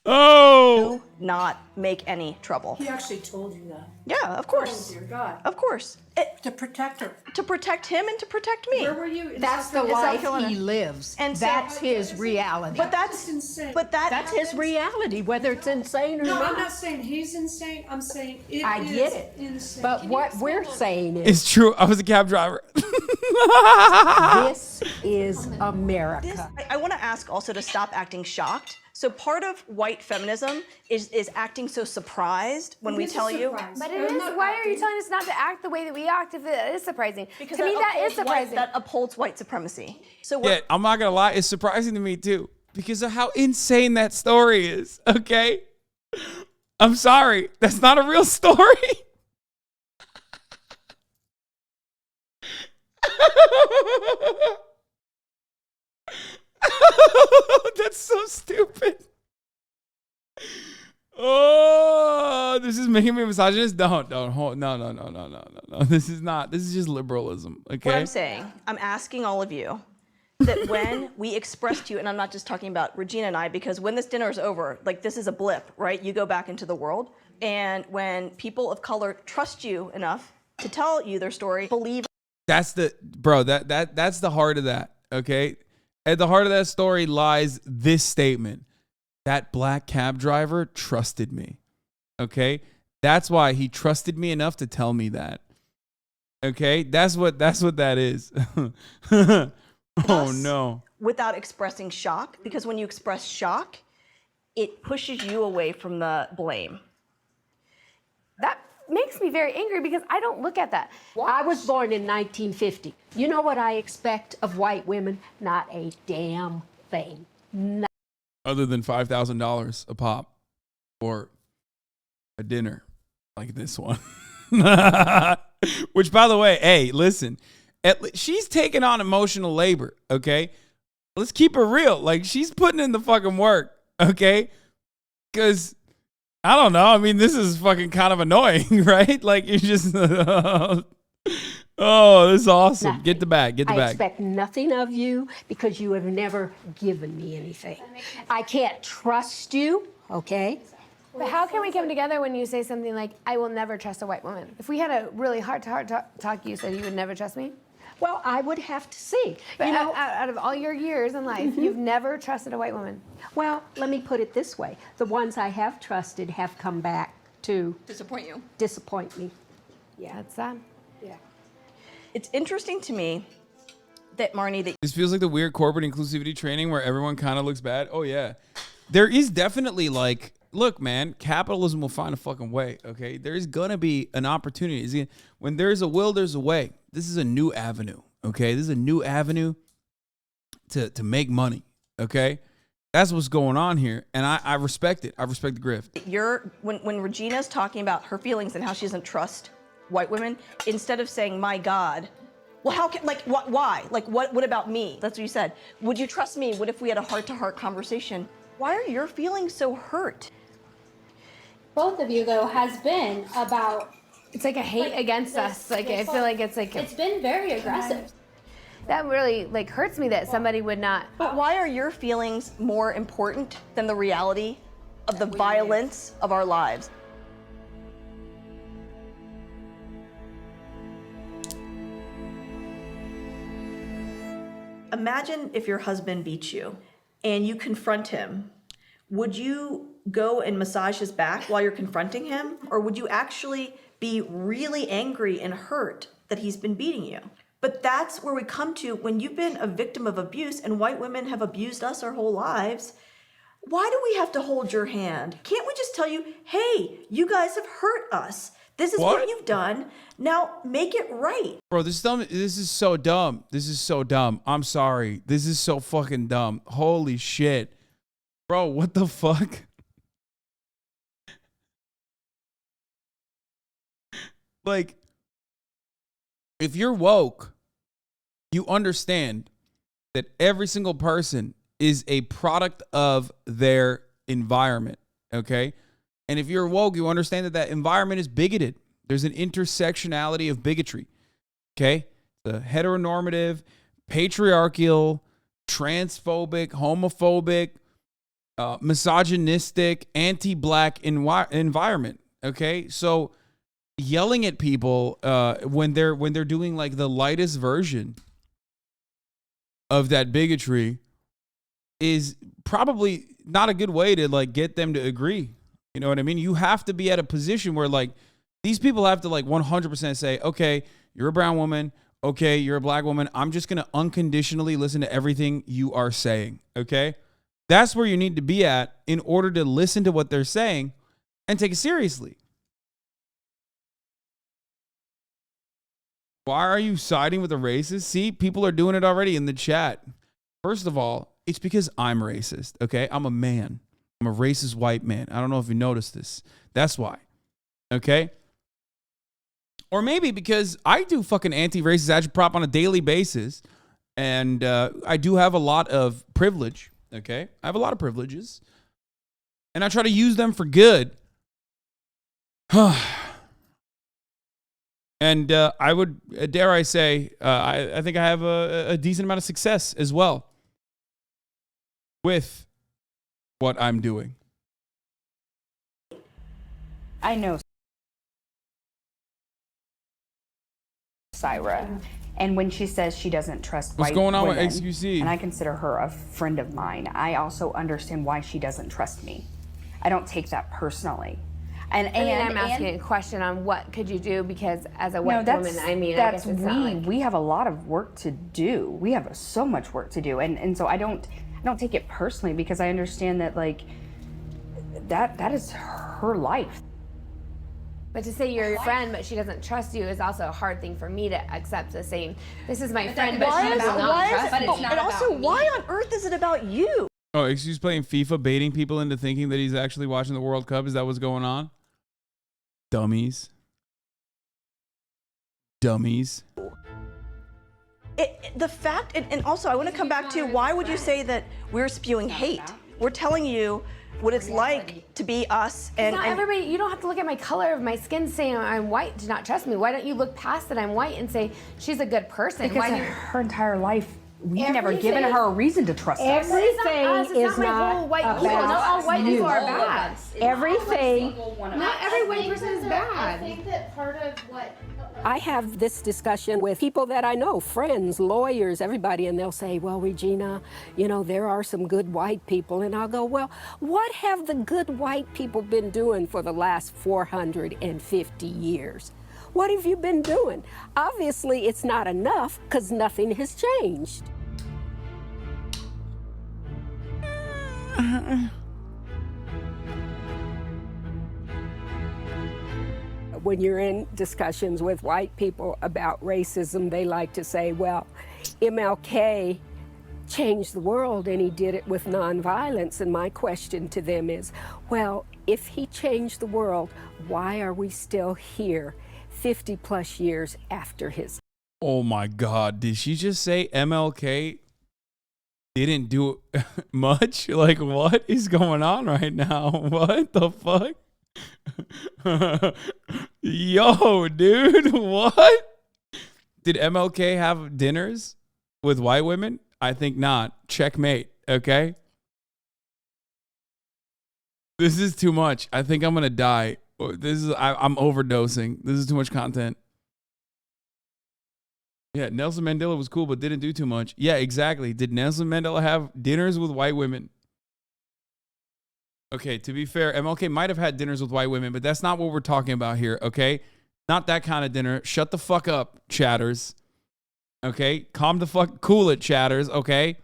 Oh. Do not make any trouble. He actually told you that. Yeah, of course. Oh, dear God. Of course. To protect her. To protect him and to protect me. Where were you? That's the life he lives. And so- that's his reality. But that's insane. But that's his reality, whether it's insane or No, not. I'm not saying he's insane. I'm saying it I is get it. insane. But what we're saying is It's true. I was a cab driver. This is America. I want to ask also to stop acting shocked. So part of white feminism is acting so surprised when we tell you. But it is. Why are you telling us not to act the way that we act if it is surprising? Because to me, that is surprising. That upholds white supremacy. So Yeah, I'm not gonna lie, it's surprising to me too because of how insane that story is. Okay, I'm sorry, that's not a real story. That's so stupid. Oh, this is making me misogynist. Don't hold. No. This is not. This is just liberalism. Okay. What I'm saying, I'm asking all of you that when we express to you, and I'm not just talking about Regina and I, because when this dinner is over, like this is a blip, right? You go back into the world, and when people of color trust you enough to tell you their story, believe. That's the bro. That's the heart of that. Okay. At the heart of that story lies this statement. That black cab driver trusted me. Okay? That's why he trusted me enough to tell me that. Okay? That's what that is. Oh no. Without expressing shock, because when you express shock, it pushes you away from the blame. That makes me very angry because I don't look at that. I was born in 1950. You know what I expect of white women? Not a damn thing. Other than $5,000 a pop for a dinner like this one. Which, by the way, hey, listen, she's taking on emotional labor, okay? Let's keep it real. Like, she's putting in the fucking work, okay? Because, I don't know. I mean, this is fucking kind of annoying, right? Like, you just... Oh, this is awesome. Nothing. Get the bag. I expect nothing of you because you have never given me anything. I can't trust you, okay? But how can we come together when you say something like, I will never trust a white woman? If we had a really heart-to-heart talk, you said you would never trust me? Well, I would have to see. But You know, out of all your years in life, you've never trusted a white woman. well, let me put it this way. The ones I have trusted have come back to disappoint me. Yeah, that's sad. Yeah. It's interesting to me that, Marnie, that This feels like the weird corporate inclusivity training where everyone kind of looks bad. Oh, yeah. There is definitely like, look, man, capitalism will find a fucking way, okay? There's going to be an opportunity. When there's a will, there's a way. This is a new avenue, okay? This is a new avenue to make money, okay? That's what's going on here, and I respect it. I respect the grift. when Regina's talking about her feelings and how she doesn't trust white women, instead of saying, my God, well, how can, like, why? Like, what about me? That's what you said. Would you trust me? What if we had a heart-to-heart conversation? Why are your feelings so hurt? Both of you, though, has been about... It's like a hate against us. Like, I feel like it's like... It's been very aggressive. That really, like, hurts me that somebody would not... But why are your feelings more important than the reality of the violence of our lives? Imagine if your husband beats you and you confront him. Would you go and massage his back while you're confronting him? Or would you actually be really angry and hurt that he's been beating you? But that's where we come to when you've been a victim of abuse and white women have abused us our whole lives. Why do we have to hold your hand? Can't we just tell you, hey, you guys have hurt us. This is what you've done. Now make it right. Bro, this is so dumb. This is so dumb. I'm sorry. This is so fucking dumb. Holy shit. Bro, what the fuck? Like, if you're woke, you understand that every single person is a product of their environment, okay? And if you're woke, you understand that that environment is bigoted. There's an intersectionality of bigotry, okay? The heteronormative, patriarchal, transphobic, homophobic, misogynistic, anti-black environment, okay? So yelling at people when they're doing like the lightest version of that bigotry is probably not a good way to like get them to agree. You know what I mean? You have to be at a position where like these people have to like 100% say, okay, you're a brown woman. okay, you're a black woman. I'm just going to unconditionally listen to everything you are saying, okay? That's where you need to be at in order to listen to what they're saying and take it seriously. Why are you siding with the racist? See, people are doing it already in the chat. First of all, it's because I'm racist, okay? I'm a man. I'm a racist white man. I don't know if you noticed this. That's why, okay? Or maybe because I do fucking anti-racist agitprop on a daily basis, and I do have a lot of privilege, okay? I have a lot of privileges, and I try to use them for good. And I would, dare I say, I think I have a decent amount of success as well with what I'm doing. I know Syra, and when she says she doesn't trust What's white going on women, with XQC? and I consider her a friend of mine, I also understand why she doesn't trust me. I don't take that personally. I'm asking a question on what could you do, because as a white woman, I guess it's not like... we have a lot of work to do. We have so much work to do, and so I don't take it personally, because I understand that like that is her life. But to say you're your friend, but she doesn't trust you is also a hard thing for me to accept. The same, this is my friend, but she does not trust me. And also, why on earth is it about you? Oh, excuse playing FIFA, baiting people into thinking that he's actually watching the World Cup. Is that what's going on? Dummies. The fact, and also I want to come back to, why would you say that we're spewing hate? We're telling you what it's like to be us. And not everybody, you don't have to look at my color of my skin saying I'm white to not trust me. Why don't you look past that I'm white and say she's a good person? Because her entire life, we've never given her a reason to trust us. Everything is not whole white people. Not all white people are bad. Everything. Not every white person is bad. I think that part of what... I have this discussion with people that I know, friends, lawyers, everybody, and they'll say, well, Regina, there are some good white people. And I'll go, well, what have the good white people been doing for the last 450 years? What have you been doing? Obviously, it's not enough, because nothing has changed. When you're in discussions with white people about racism, they like to say, well, MLK changed the world and he did it with nonviolence. And my question to them is, well, if he changed the world, why are we still here 50 plus years after his? Oh my God. Did she just say MLK didn't do much? Like, what is going on right now? What the fuck? Yo, dude, what? Did MLK have dinners with white women? I think not. Checkmate, okay? This is too much. I think I'm gonna die. I'm overdosing. This is too much content. Yeah, Nelson Mandela was cool, but didn't do too much. Yeah, exactly. Did Nelson Mandela have dinners with white women? Okay, to be fair, MLK might have had dinners with white women, but that's not what we're talking about here, okay? Not that kind of dinner. Shut the fuck up, chatters. Okay? Cool it, chatters, okay?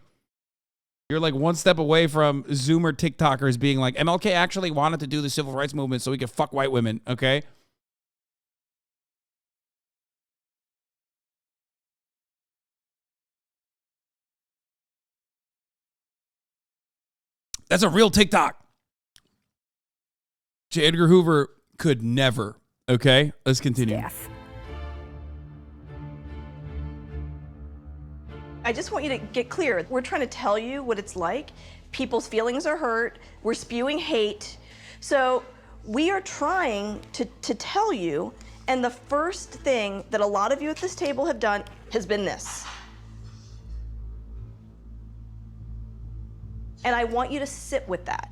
You're like one step away from Zoomer TikTokers being like, MLK actually wanted to do the civil rights movement so he could fuck white women, okay? That's a real TikTok. J. Edgar Hoover could never. Okay, let's continue. I just want you to get clear. We're trying to tell you what it's like. People's feelings are hurt. We're spewing hate. So we are trying to tell you, and the first thing that a lot of you at this table have done has been this. And I want you to sit with that.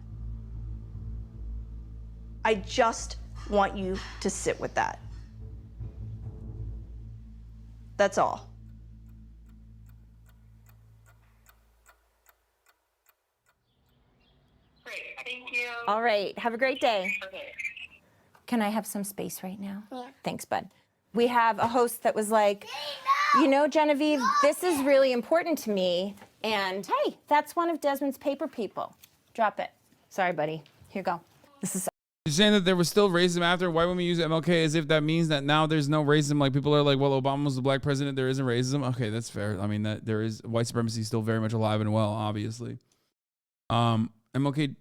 I just want you to sit with that. That's all. Great, thank you. All right, have a great day. Okay. Can I have some space right now? Yeah. Thanks, bud. We have a host that was like, You know, Genevieve, this is really important to me. And hey, that's one of Desmond's paper people. Drop it. Sorry, buddy. Here you go. This is. You're saying that there was still racism after white women use MLK, as if that means that now there's no racism. Like people are like, well, Obama was the black president. There isn't racism. Okay, that's fair. I mean, that there is white supremacy still very much alive and well, obviously. MLK,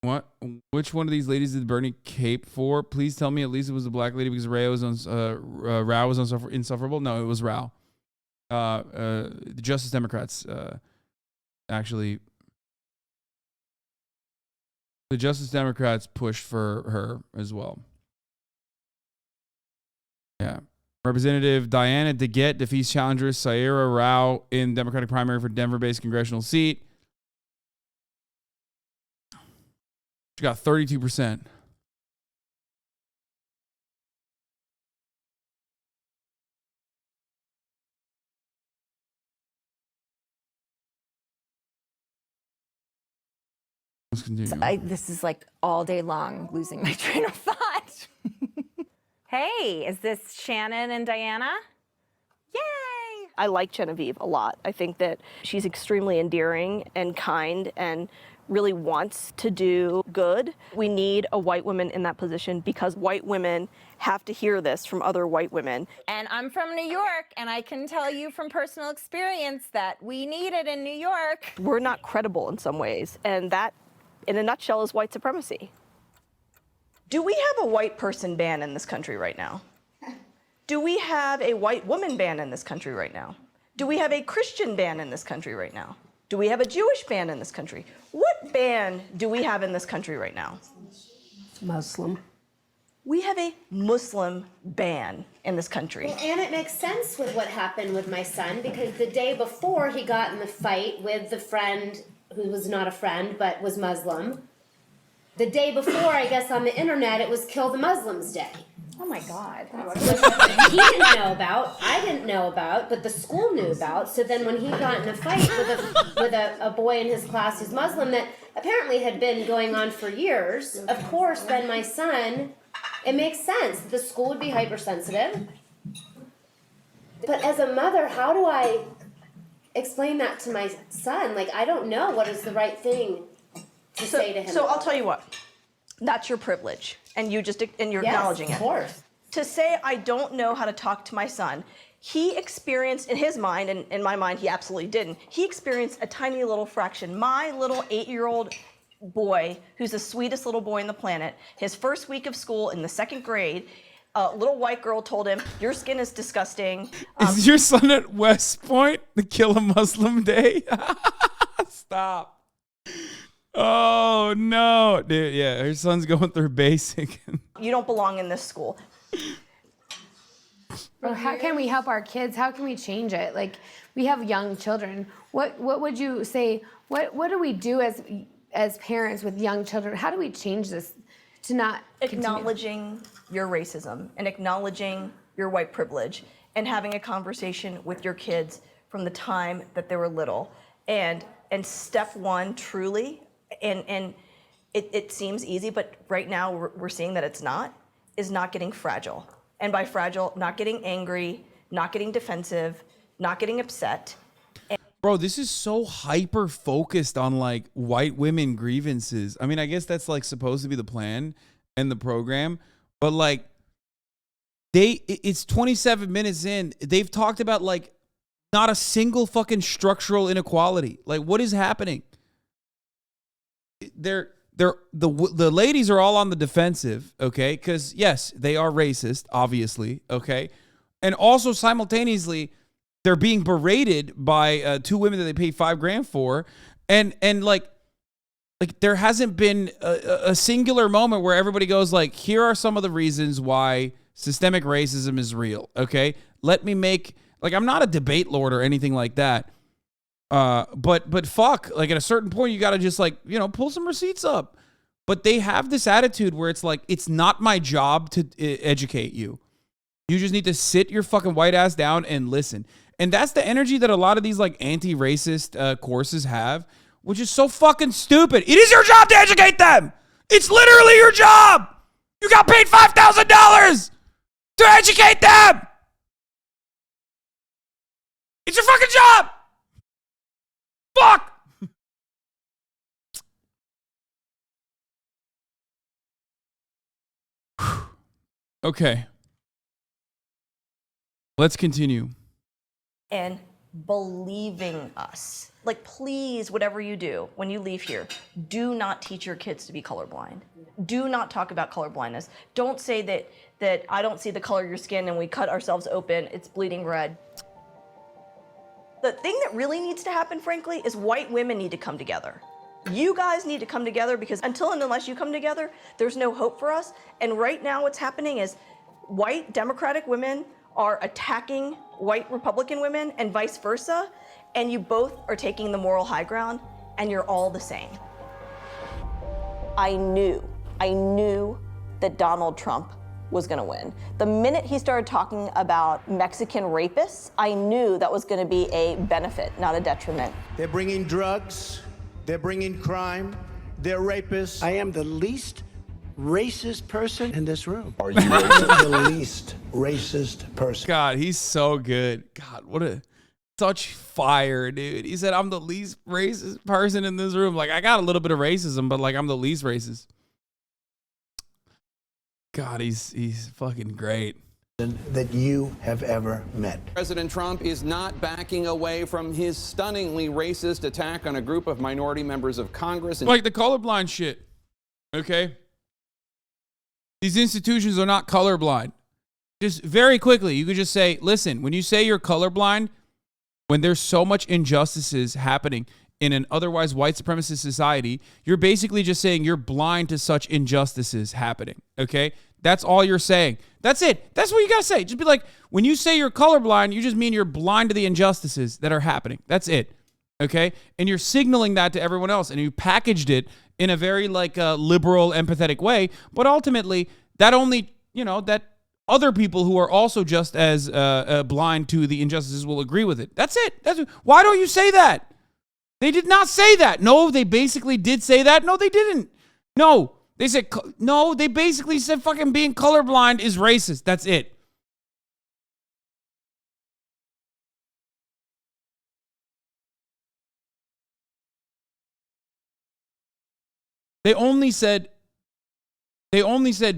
what? Which one of these ladies did Bernie cape for? Please tell me at least it was a black lady because Rao was insufferable. No, it was Rao. The Justice Democrats actually. The Justice Democrats pushed for her as well. Yeah. Representative Diana DeGette defeats challenger Saira Rao in Democratic primary for Denver-based congressional seat. She got 32%. Let's continue. This is like all day long losing my train of thought. Hey, is this Shannon and Diana? Yay! I like Genevieve a lot. I think that she's extremely endearing and kind and really wants to do good. We need a white woman in that position because white women have to hear this from other white women. And I'm from New York, and I can tell you from personal experience that we need it in New York. We're not credible in some ways, and that, in a nutshell, is white supremacy. Do we have a white person ban in this country right now? Do we have a white woman ban in this country right now? Do we have a Christian ban in this country right now? Do we have a Jewish ban in this country? What ban do we have in this country right now? Muslim. We have a Muslim ban in this country. Well, and it makes sense with what happened with my son because the day before he got in the fight with the friend who was not a friend but was Muslim. The day before, I guess on the internet, it was Kill the Muslims Day. Oh my God. Which he didn't know about, I didn't know about, but the school knew about. So then when he got in a fight with a boy in his class who's Muslim that apparently had been going on for years, of course, then my son, it makes sense. The school would be hypersensitive. But as a mother, how do I explain that to my son? Like, I don't know what is the right thing to say to him. So I'll tell you what, that's your privilege, and you're acknowledging it. Of course. To say I don't know how to talk to my son, he experienced in his mind, and in my mind he absolutely didn't, he experienced a tiny little fraction. My little 8-year-old boy, who's the sweetest little boy on the planet, his first week of school in the 2nd grade, a little white girl told him, your skin is disgusting. Is your son at West Point, the Kill a Muslim Day? Stop. Oh, no. Dude, yeah, her son's going through basic. You don't belong in this school. Or how can we help our kids? How can we change it? Like, we have young children. What would you say, what do we do as parents with young children? How do we change this to not acknowledging your racism and acknowledging your white privilege and having a conversation with your kids from the time that they were little. And step one, truly, and it seems easy, but right now we're seeing that it's not, is not getting fragile. And by fragile, not getting angry, not getting defensive, not getting upset. Bro, this is so hyper focused on like white women grievances. I mean, I guess that's like supposed to be the plan and the program, but like it's 27 minutes in. They've talked about like not a single fucking structural inequality. Like, what is happening? The ladies are all on the defensive, okay? Because yes, they are racist, obviously, okay? And also simultaneously, they're being berated by 2 women that they paid $5,000 for, and like there hasn't been a singular moment where everybody goes like, here are some of the reasons why systemic racism is real, okay? Let me make, like, I'm not a debate lord or anything like that. But fuck, like at a certain point, you got to just like, you know, pull some receipts up. But they have this attitude where it's like, it's not my job to educate you. You just need to sit your fucking white ass down and listen. And that's the energy that a lot of these like anti-racist courses have, which is so fucking stupid. It is your job to educate them. It's literally your job. You got paid $5,000 to educate them. It's your fucking job. Fuck. Okay. Let's continue. And believing us. Like, please, whatever you do when you leave here, do not teach your kids to be colorblind. Do not talk about colorblindness. Don't say that I don't see the color of your skin and we cut ourselves open, it's bleeding red. The thing that really needs to happen, frankly, is white women need to come together. You guys need to come together, because until and unless you come together, there's no hope for us. And right now what's happening is white Democratic women are attacking white Republican women and vice versa, and you both are taking the moral high ground, and you're all the same. I knew that Donald Trump was gonna win. The minute he started talking about Mexican rapists, I knew that was gonna be a benefit, not a detriment. They're bringing drugs, they're bringing crime, they're rapists. I am the least racist person in this room. Are you the least racist person? God, he's so good. God, what a such fire, dude. He said, I'm the least racist person in this room. Like, I got a little bit of racism, but like, I'm the least racist. God, he's fucking great. That you have ever met. President Trump is not backing away from his stunningly racist attack on a group of minority members of Congress. Like the colorblind shit, okay? These institutions are not colorblind. Just very quickly, you could just say, listen, when you say you're colorblind, when there's so much injustices happening in an otherwise white supremacist society, you're basically just saying you're blind to such injustices happening, okay? That's all you're saying. That's it. That's what you got to say. Just be like, when you say you're colorblind, you just mean you're blind to the injustices that are happening. That's it, okay? And you're signaling that to everyone else, and you packaged it in a very like liberal, empathetic way, but ultimately that only, that other people who are also just as blind to the injustices will agree with it. That's it. Why don't you say that? They did not say that. No, they basically did say that. No, they didn't. No, they said, no, they basically said fucking being colorblind is racist. That's it. They only said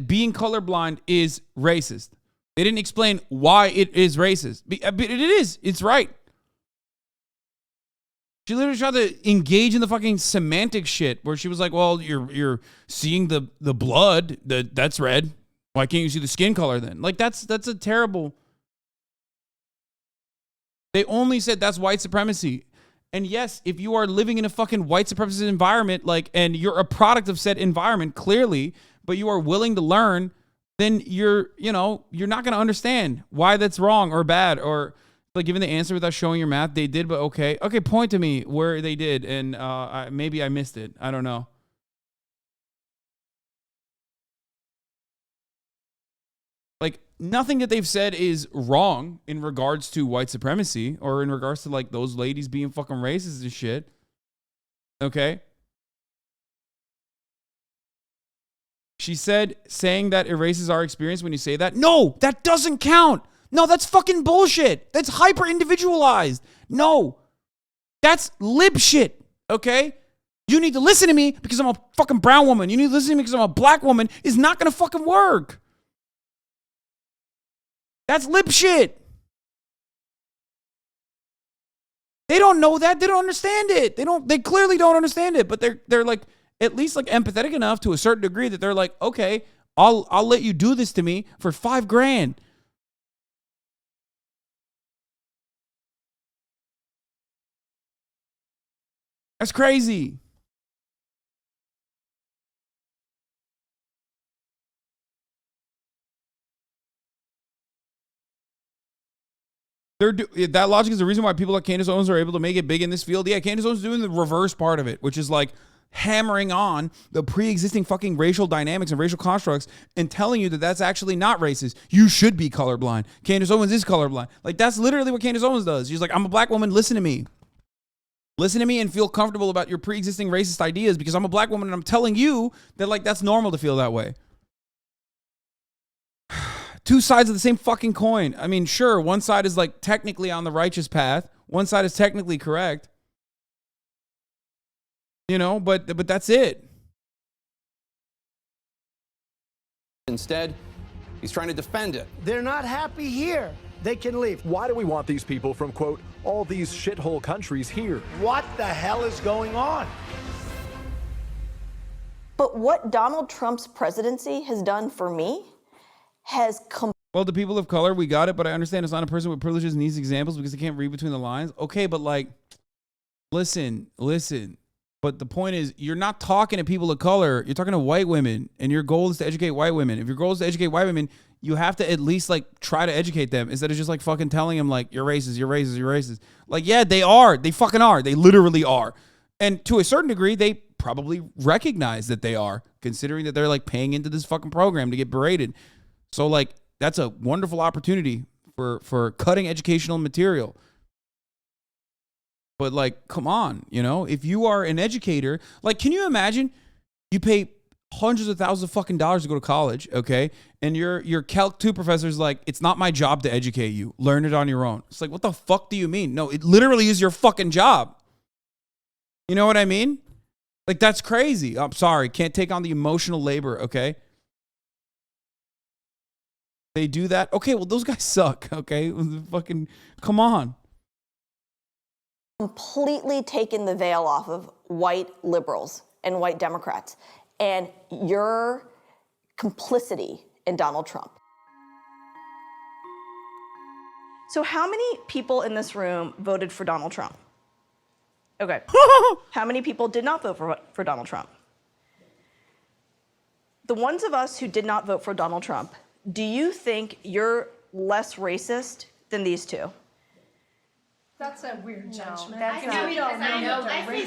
being colorblind is racist. They didn't explain why it is racist. But it is. It's right. She literally tried to engage in the fucking semantic shit where she was like, well, you're seeing the blood, that's red. Why can't you see the skin color then? Like, that's a terrible. They only said that's white supremacy. And yes, if you are living in a fucking white supremacist environment, like, and you're a product of said environment, clearly, but you are willing to learn, then you're not going to understand why that's wrong or bad, or like giving the answer without showing your math. They did, but okay, point to me where they did, and maybe I missed it. I don't know. Like, nothing that they've said is wrong in regards to white supremacy or in regards to like those ladies being fucking racist and shit. Okay. She said saying that erases our experience when you say that. No, that doesn't count. No, that's fucking bullshit. That's hyper individualized. No, that's lib shit. Okay. You need to listen to me because I'm a fucking brown woman. You need to listen to me because I'm a black woman is not going to fucking work. That's lip shit. They don't know that. They don't understand it. They clearly don't understand it, but they're like at least like empathetic enough to a certain degree that they're like, okay, I'll let you do this to me for $5,000. That's crazy. That logic is the reason why people like Candace Owens are able to make it big in this field. Yeah, Candace Owens is doing the reverse part of it, which is like hammering on the pre-existing fucking racial dynamics and racial constructs and telling you that that's actually not racist. You should be colorblind. Candace Owens is colorblind. Like, that's literally what Candace Owens does. She's like, I'm a black woman. Listen to me. Listen to me and feel comfortable about your pre-existing racist ideas because I'm a black woman and I'm telling you that like that's normal to feel that way. Two sides of the same fucking coin. I mean, sure, one side is like technically on the righteous path, one side is technically correct. You know, but that's it. Instead, he's trying to defend it. They're not happy here. They can leave. Why do we want these people from, quote, all these shithole countries here? What the hell is going on? But what Donald Trump's presidency has done for me has well, the people of color, we got it, but I understand it's not a person with privileges in these examples because they can't read between the lines. Okay, but like, listen. But the point is, you're not talking to people of color. You're talking to white women, and your goal is to educate white women. If your goal is to educate white women, you have to at least like try to educate them instead of just like fucking telling them like, you're racist, you're racist, you're racist. Like, yeah, they are. They fucking are. They literally are. And to a certain degree, they probably recognize that they are, considering that they're like paying into this fucking program to get berated. So like, that's a wonderful opportunity for cutting educational material. But like, come on, you know, if you are an educator, like, can you imagine you pay hundreds of thousands of fucking dollars to go to college, okay? And your Calc 2 professor's like, it's not my job to educate you. Learn it on your own. It's like, what the fuck do you mean? No, it literally is your fucking job. You know what I mean? Like, that's crazy. I'm sorry. Can't take on the emotional labor, okay? They do that. Okay, well, those guys suck, okay? Fucking, come on. completely taken the veil off of white liberals and white Democrats and your complicity in Donald Trump. So how many people in this room voted for Donald Trump? Okay. How many people did not vote for Donald Trump? The ones of us who did not vote for Donald Trump, do you think you're less racist than these two? That's a weird judgment. I think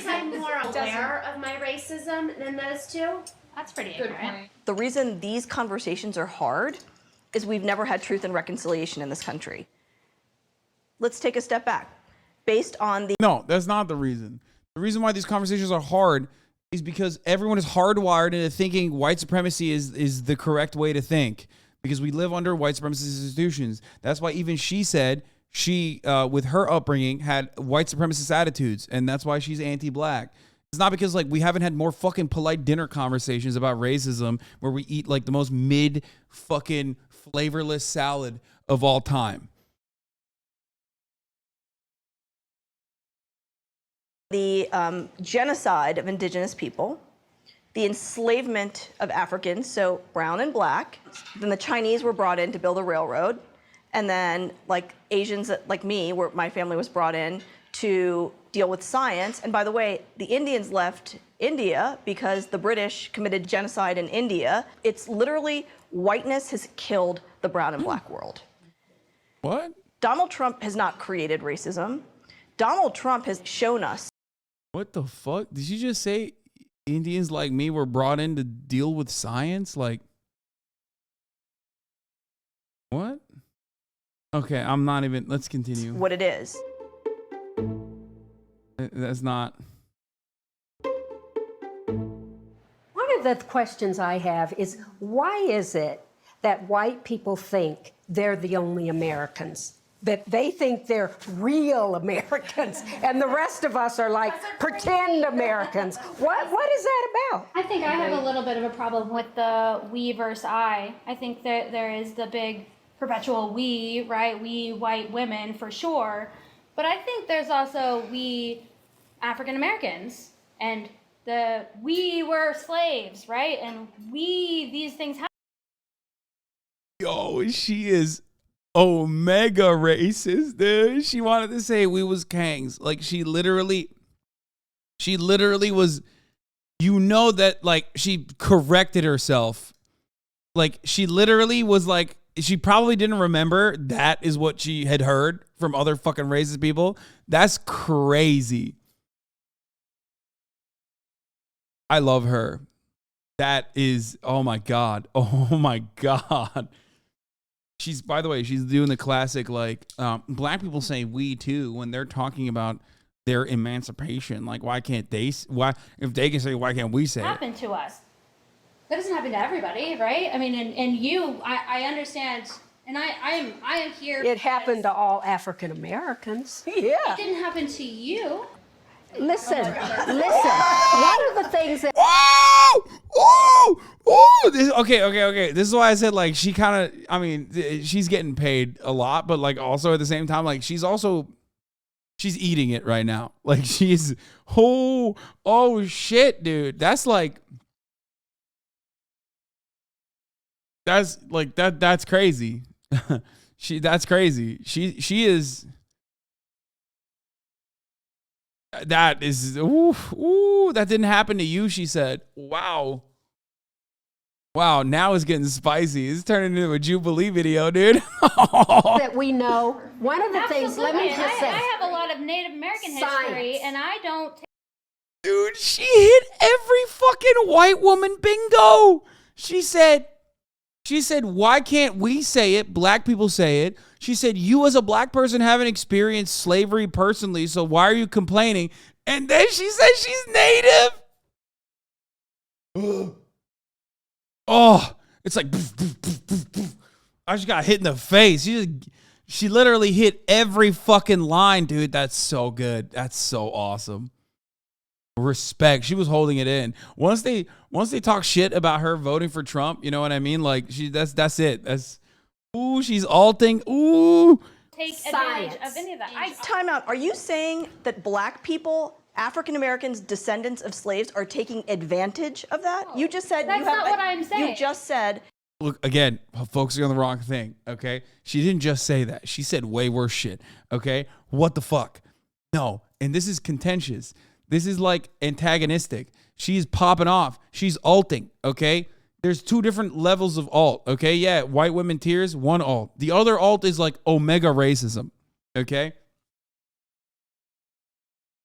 I'm more aware of my racism than those two. That's pretty ignorant. The reason these conversations are hard is we've never had truth and reconciliation in this country. Let's take a step back. Based on the... No, that's not the reason. The reason why these conversations are hard is because everyone is hardwired into thinking white supremacy is the correct way to think, because we live under white supremacist institutions. That's why even she said she, with her upbringing, had white supremacist attitudes, and that's why she's anti-black. It's not because like we haven't had more fucking polite dinner conversations about racism where we eat like the most mid fucking flavorless salad of all time. The genocide of indigenous people, the enslavement of Africans, so brown and black. Then the Chinese were brought in to build a railroad. And then like Asians like me, where my family was brought in to deal with science. And by the way, the Indians left India because the British committed genocide in India. It's literally whiteness has killed the brown and black world. What? Donald Trump has not created racism. Donald Trump has shown us. What the fuck? Did you just say Indians like me were brought in to deal with science? Like, what? Okay, I'm not even, let's continue. What it is. That's not. One of the questions I have is, why is it that white people think they're the only Americans? That they think they're real Americans, and the rest of us are like pretend Americans. What is that about? I think I have a little bit of a problem with the we versus I. I think that there is the big perpetual we, right? We white women for sure. But I think there's also we African Americans, and we were slaves, right? And these things happen. Yo, she is omega racist, dude. She wanted to say we was kangs. Like she literally was, you know, that like she corrected herself. Like she literally was like, she probably didn't remember that is what she had heard from other fucking racist people. That's crazy. I love her. That is, oh my God. Oh my God. She's, by the way, she's doing the classic, like, black people say we too when they're talking about their emancipation. Like, why can't they, if they can say, why can't we say it? Happen to us. That doesn't happen to everybody, right? I mean, and I understand And I am here. It happened to all African Americans. It didn't happen to you. Listen. One of the things that. Okay. This is why I said, like, she kind of, I mean, she's getting paid a lot, but like also at the same time, like she's eating it right now. Like she's, oh shit, dude. That's crazy. That's crazy. She is. That is, that didn't happen to you, she said. Wow, now it's getting spicy. It's turning into a Jubilee video, dude. That we know. One of the things, let me just say. I have a lot of Native American history, and I don't. Dude, she hit every fucking white woman bingo. She said, why can't we say it? Black people say it. She said, you as a black person haven't experienced slavery personally, so why are you complaining? And then she said she's Native. Oh, it's like, I just got hit in the face. She literally hit every fucking line, dude. That's so good. That's so awesome. Respect. She was holding it in. Once they talk shit about her voting for Trump, you know what I mean? Like that's it. She's alting. Take advantage of any of that. Time out. Are you saying that black people, African Americans, descendants of slaves, are taking advantage of that? You just said That's not what I'm saying. You just said. Look, again, focusing on the wrong thing, okay? She didn't just say that. She said way worse shit, okay? What the fuck? No, and this is contentious. This is like antagonistic. She's popping off. She's alting, okay? There's two different levels of alt, okay? Yeah, white women tears, one alt. The other alt is like omega racism, okay?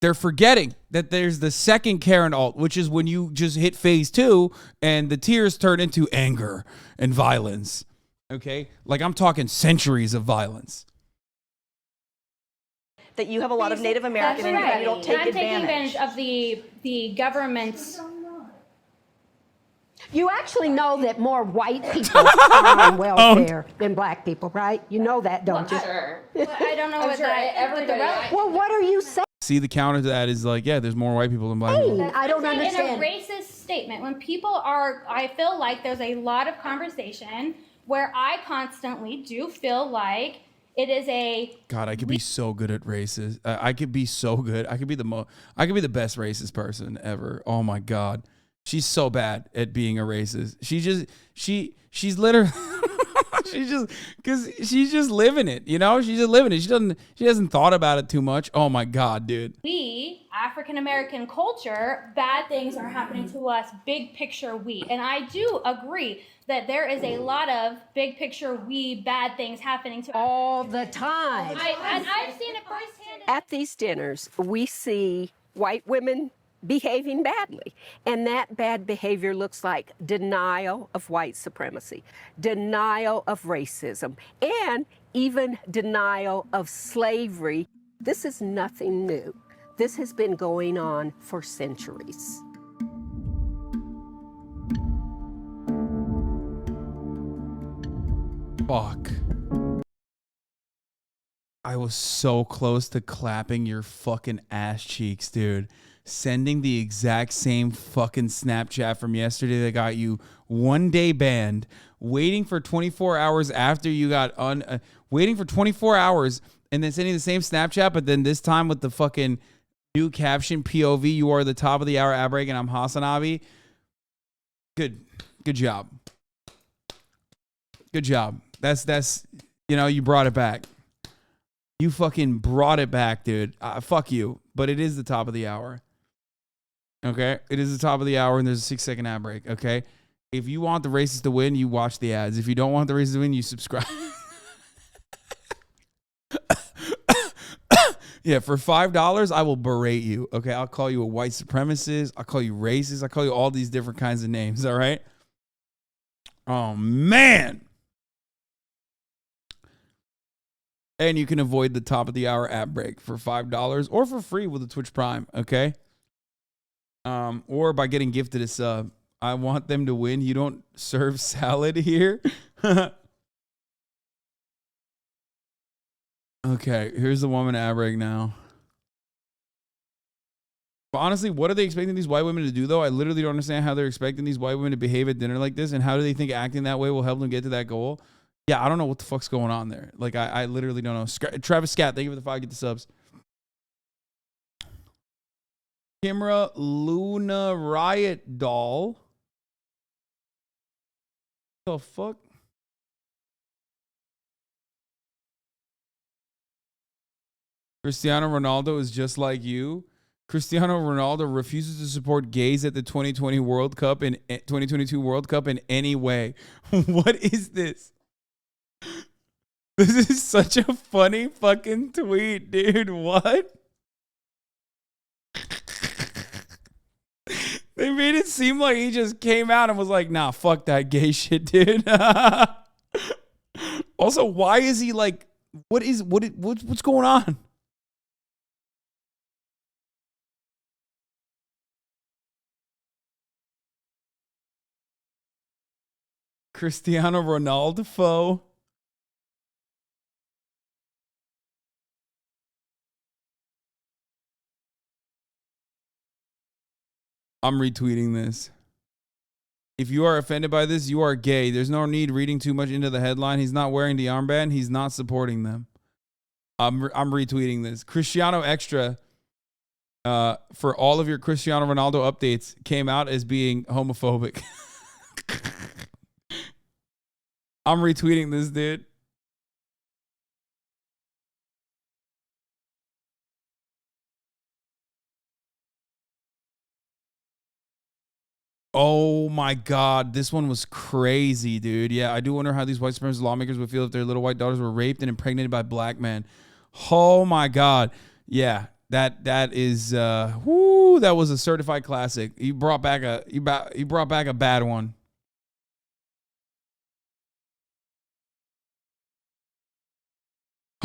They're forgetting that there's the second Karen alt, which is when you just hit phase 2 and the tears turn into anger and violence, okay? Like I'm talking centuries of violence. That you have a lot of Native American and you don't take I'm advantage. taking advantage of the government's. You actually know that more white people are on welfare than black people, right? You know that, don't you? Sure. I don't know what that. Well, what are you saying? See, the counter to that is like, yeah, there's more white people than black people. I don't understand. In a racist statement, when people are, I feel like there's a lot of conversation where I constantly do feel like it is a. God, I could be so good at races. I could be so good. I could be the best racist person ever. Oh my God. She's so bad at being a racist. She's literally, she's just living it, you know? She's just living it. She hasn't thought about it too much. Oh my God, dude. We, African American culture, bad things are happening to us, big picture we. And I do agree that there is a lot of big picture we bad things happening to us. All the time. And I've seen it firsthand. At these dinners, we see white women behaving badly. And that bad behavior looks like denial of white supremacy, denial of racism, and even denial of slavery. This is nothing new. This has been going on for centuries. Fuck. I was so close to clapping your fucking ass cheeks, dude. Sending the exact same fucking Snapchat from yesterday that got you 1 day banned, waiting for 24 hours after you got waiting for 24 hours and then sending the same Snapchat, but then this time with the fucking new caption, POV, you are the top of the hour ad break and I'm HasanAbi. Good job. Good job. That's you brought it back. You fucking brought it back, dude. Fuck you. But it is the top of the hour. Okay? It is the top of the hour and there's a 6-second ad break. Okay? If you want the racists to win, you watch the ads. If you don't want the racists to win, you subscribe. Yeah, for $5, I will berate you. Okay? I'll call you a white supremacist. I'll call you racist. I'll call you all these different kinds of names. All right? Oh, man. And you can avoid the top of the hour ad break for $5 or for free with a Twitch Prime, okay? Or by getting gifted a sub. I want them to win. You don't serve salad here. Okay, here's the woman ad break now. But honestly, what are they expecting these white women to do, though? I literally don't understand how they're expecting these white women to behave at dinner like this, and how do they think acting that way will help them get to that goal? Yeah, I don't know what the fuck's going on there. Like, I literally don't know. Travis Scat, thank you for the 5, get the subs. Kimra Luna Riot Doll. The fuck? Cristiano Ronaldo is just like you. Cristiano Ronaldo refuses to support gays at the 2020 World Cup and 2022 World Cup in any way. What is this? This is such a funny fucking tweet, dude. What? They made it seem like he just came out and was like, nah, fuck that gay shit, dude. Also, why is he like, what's going on? Cristiano Ronaldo foe. I'm retweeting this. If you are offended by this, you are gay. There's no need reading too much into the headline. He's not wearing the armband. He's not supporting them. I'm retweeting this. Cristiano Extra, for all of your Cristiano Ronaldo updates, came out as being homophobic. I'm retweeting this, dude. Oh my God, this one was crazy, dude. Yeah, I do wonder how these white supremacist lawmakers would feel if their little white daughters were raped and impregnated by black men. Oh my God. Yeah, that is that was a certified classic. You brought back a bad one.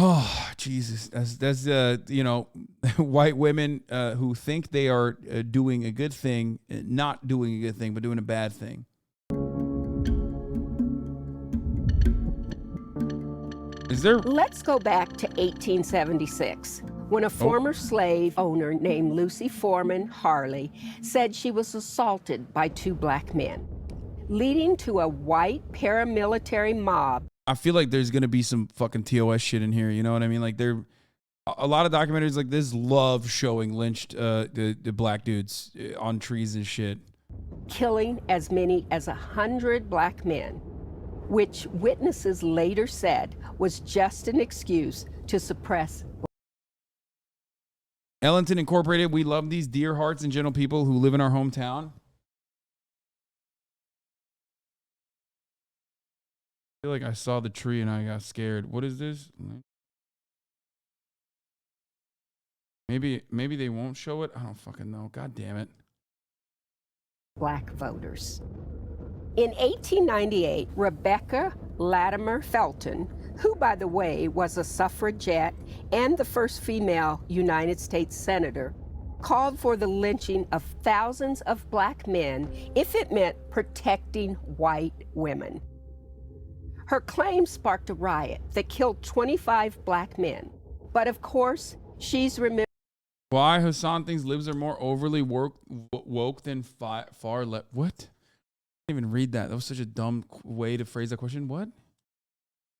Oh, Jesus. That's white women who think they are doing a good thing, not doing a good thing, but doing a bad thing. Let's go back to 1876, when a former slave owner named Lucy Foreman Harley said she was assaulted by 2 black men, leading to a white paramilitary mob. I feel like there's going to be some fucking TOS shit in here. You know what I mean? Like, a lot of documentaries like this love showing lynched the black dudes on trees and shit. Killing as many as 100 black men, which witnesses later said was just an excuse to suppress. Ellington Incorporated, we love these dear hearts and gentle people who live in our hometown. I feel like I saw the tree and I got scared. What is this? Maybe they won't show it. I don't fucking know. God damn it. Black voters. In 1898, Rebecca Latimer Felton, who, by the way, was a suffragette and the first female United States senator, called for the lynching of thousands of black men if it meant protecting white women. Her claim sparked a riot that killed 25 black men. But of course, she's remembered. Why Hasan thinks libs are more overly woke than far left. What? I didn't even read that. That was such a dumb way to phrase that question. What?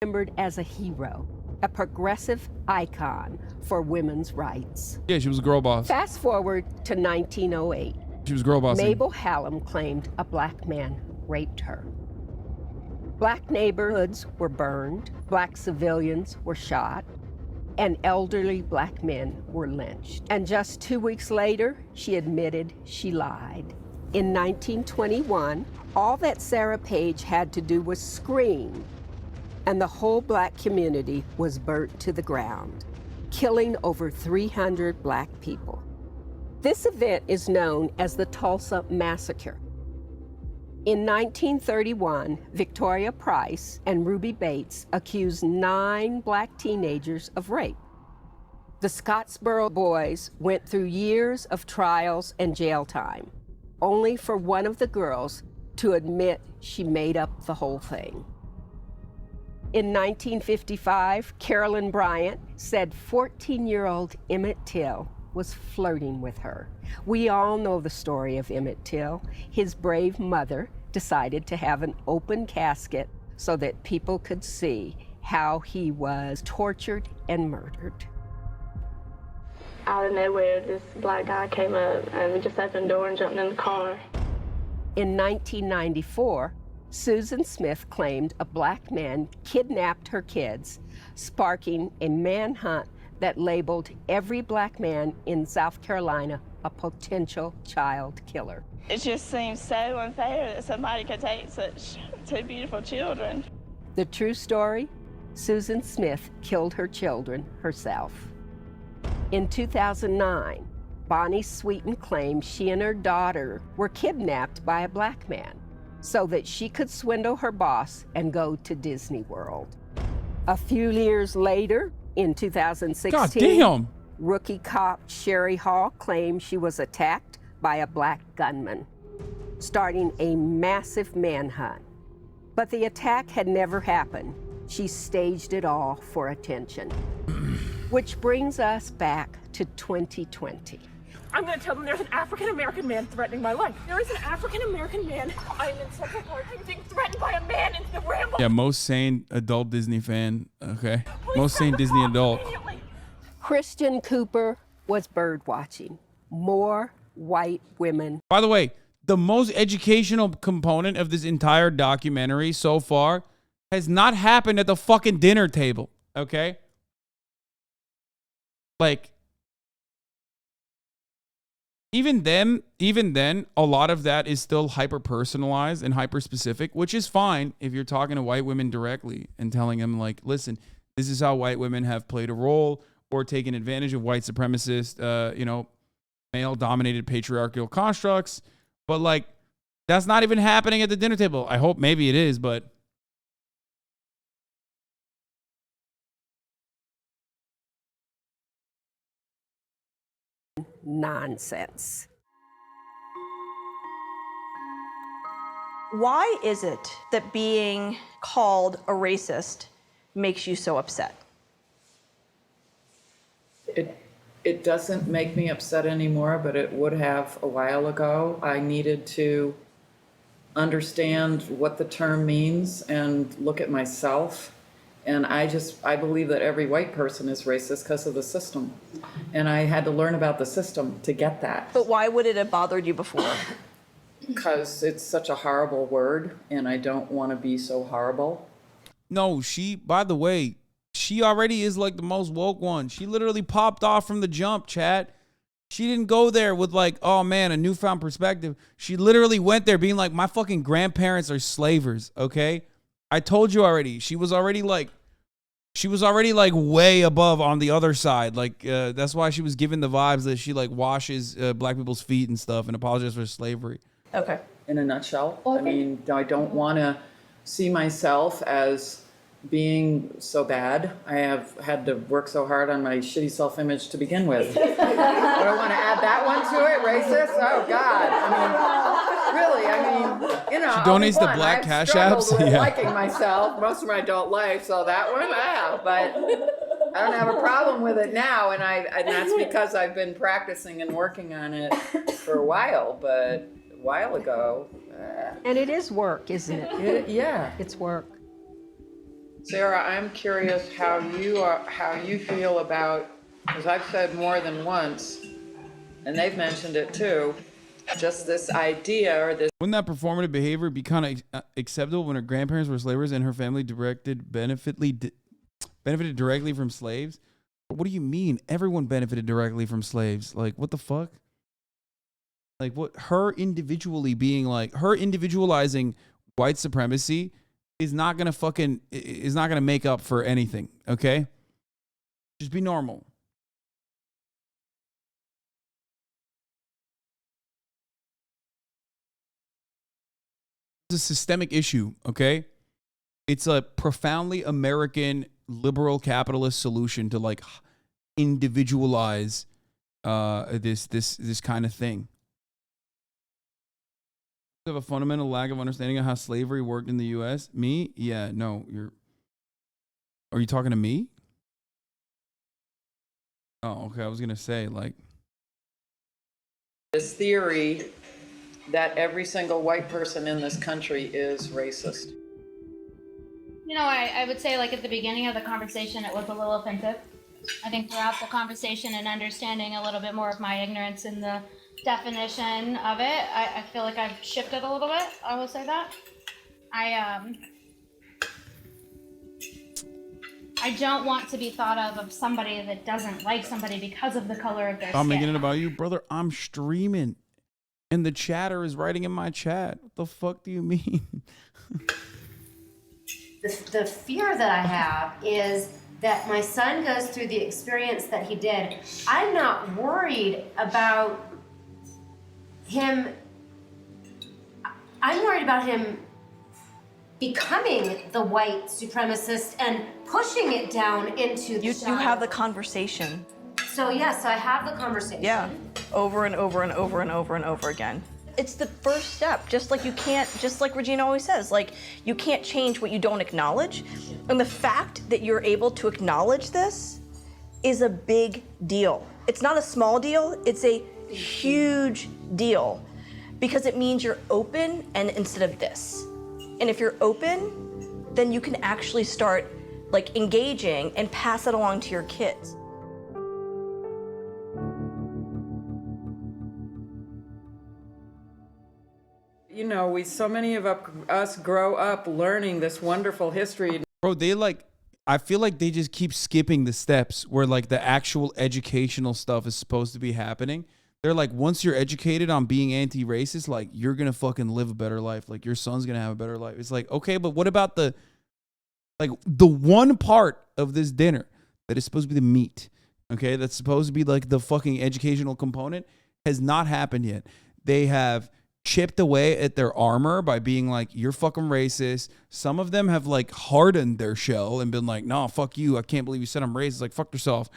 Remembered as a hero, a progressive icon for women's rights. Yeah, she was a girl boss. Fast forward to 1908. She was girl bossing. Mabel Hallam claimed a black man raped her. Black neighborhoods were burned, black civilians were shot, and elderly black men were lynched. And just 2 weeks later, she admitted she lied. In 1921, all that Sarah Page had to do was scream, and the whole black community was burnt to the ground, killing over 300 black people. This event is known as the Tulsa Massacre. In 1931, Victoria Price and Ruby Bates accused 9 black teenagers of rape. The Scottsboro boys went through years of trials and jail time, only for one of the girls to admit she made up the whole thing. In 1955, Carolyn Bryant said 14-year-old Emmett Till was flirting with her. We all know the story of Emmett Till. His brave mother decided to have an open casket so that people could see how he was tortured and murdered. Out of nowhere, this black guy came up and we just opened the door and jumped in the car. In 1994, Susan Smith claimed a black man kidnapped her kids, sparking a manhunt that labeled every black man in South Carolina a potential child killer. It just seems so unfair that somebody could take such two beautiful children. The true story? Susan Smith killed her children herself. In 2009, Bonnie Sweeten claimed she and her daughter were kidnapped by a black man so that she could swindle her boss and go to Disney World. A few years later, in 2016, God damn. rookie cop Sherry Hall claimed she was attacked by a black gunman, starting a massive manhunt. But the attack had never happened. She staged it all for attention. Which brings us back to 2020. I'm going to tell them there's an African-American man threatening my life. There is an African-American man. I'm in Central Park. I'm being threatened by a man in the Ramble. Yeah, most sane adult Disney fan. Okay. Most sane Disney adult. Christian Cooper was bird watching. More white women. By the way, the most educational component of this entire documentary so far has not happened at the fucking dinner table. Okay? Like, even then, a lot of that is still hyper-personalized and hyper-specific, which is fine if you're talking to white women directly and telling them, like, listen, this is how white women have played a role or taken advantage of white supremacist, male-dominated patriarchal constructs. But, like, that's not even happening at the dinner table. I hope maybe it is, but... Nonsense. Why is it that being called a racist makes you so upset? It doesn't make me upset anymore, but it would have a while ago. I needed to understand what the term means and look at myself. And I believe that every white person is racist because of the system. And I had to learn about the system to get that. But why would it have bothered you before? Because it's such a horrible word, and I don't want to be so horrible. No, by the way, she already is like the most woke one. She literally popped off from the jump, chat. She didn't go there with like, oh man, a newfound perspective. She literally went there being like, my fucking grandparents are slavers, okay? I told you already. She was already like way above on the other side. Like, that's why she was given the vibes that she like washes black people's feet and stuff and apologizes for slavery. Okay. In a nutshell, Okay. I mean, I don't want to see myself as being so bad. I have had to work so hard on my shitty self-image to begin with. I don't want to add that one to it, racist? Oh, God. I mean, really, you know. She donates the black I've cash struggled apps. with Yeah. liking myself most of my adult life, so that one, but I don't have a problem with it now, and that's because I've been practicing and working on it for a while, but a while ago. And it is work, isn't it? Yeah. It's work. Sarah, I'm curious how you feel about, because I've said more than once, and they've mentioned it too, just this idea or this. Wouldn't that performative behavior be kind of acceptable when her grandparents were slavers and her family benefited directly from slaves? What do you mean? Everyone benefited directly from slaves. Like, what the fuck? Like, what? Her individualizing white supremacy is not gonna make up for anything. Okay, just be normal. It's a systemic issue. Okay, it's a profoundly American liberal capitalist solution to like individualize this kind of thing. Have a fundamental lack of understanding of how slavery worked in the U.S. Me? Yeah, no, you're Are you talking to me? Oh, okay. I was gonna say like This theory that every single white person in this country is racist. You know, I would say like at the beginning of the conversation, it was a little offensive. I think throughout the conversation and understanding a little bit more of my ignorance in the definition of it, I feel like I've shifted a little bit. I will say that. I don't want to be thought of somebody that doesn't like somebody because of the color of their I'm skin. making it about you, brother. I'm streaming, and the chatter is writing in my chat. What the fuck do you mean? The fear that I have is that my son goes through the experience that he did. I'm not worried about him. I'm worried about him becoming the white supremacist and pushing it down into the You have the conversation. So yes, I have the conversation. Yeah, over and over and over and over and over again. It's the first step, just like Regina always says, like, you can't change what you don't acknowledge. And the fact that you're able to acknowledge this is a big deal. It's not a small deal, it's a huge deal, because it means you're open and instead of this. And if you're open, then you can actually start like engaging and pass it along to your kids. You know, so many of us grow up learning this wonderful history. Bro, I feel like they just keep skipping the steps where like the actual educational stuff is supposed to be happening. They're like, once you're educated on being anti-racist, like you're going to fucking live a better life. Like your son's going to have a better life. It's like, okay, but what about the one part of this dinner that is supposed to be the meat? Okay. That's supposed to be like the fucking educational component has not happened yet. They have chipped away at their armor by being like, you're fucking racist. Some of them have like hardened their shell and been like, no, fuck you. I can't believe you said I'm racist. Like, fuck yourself.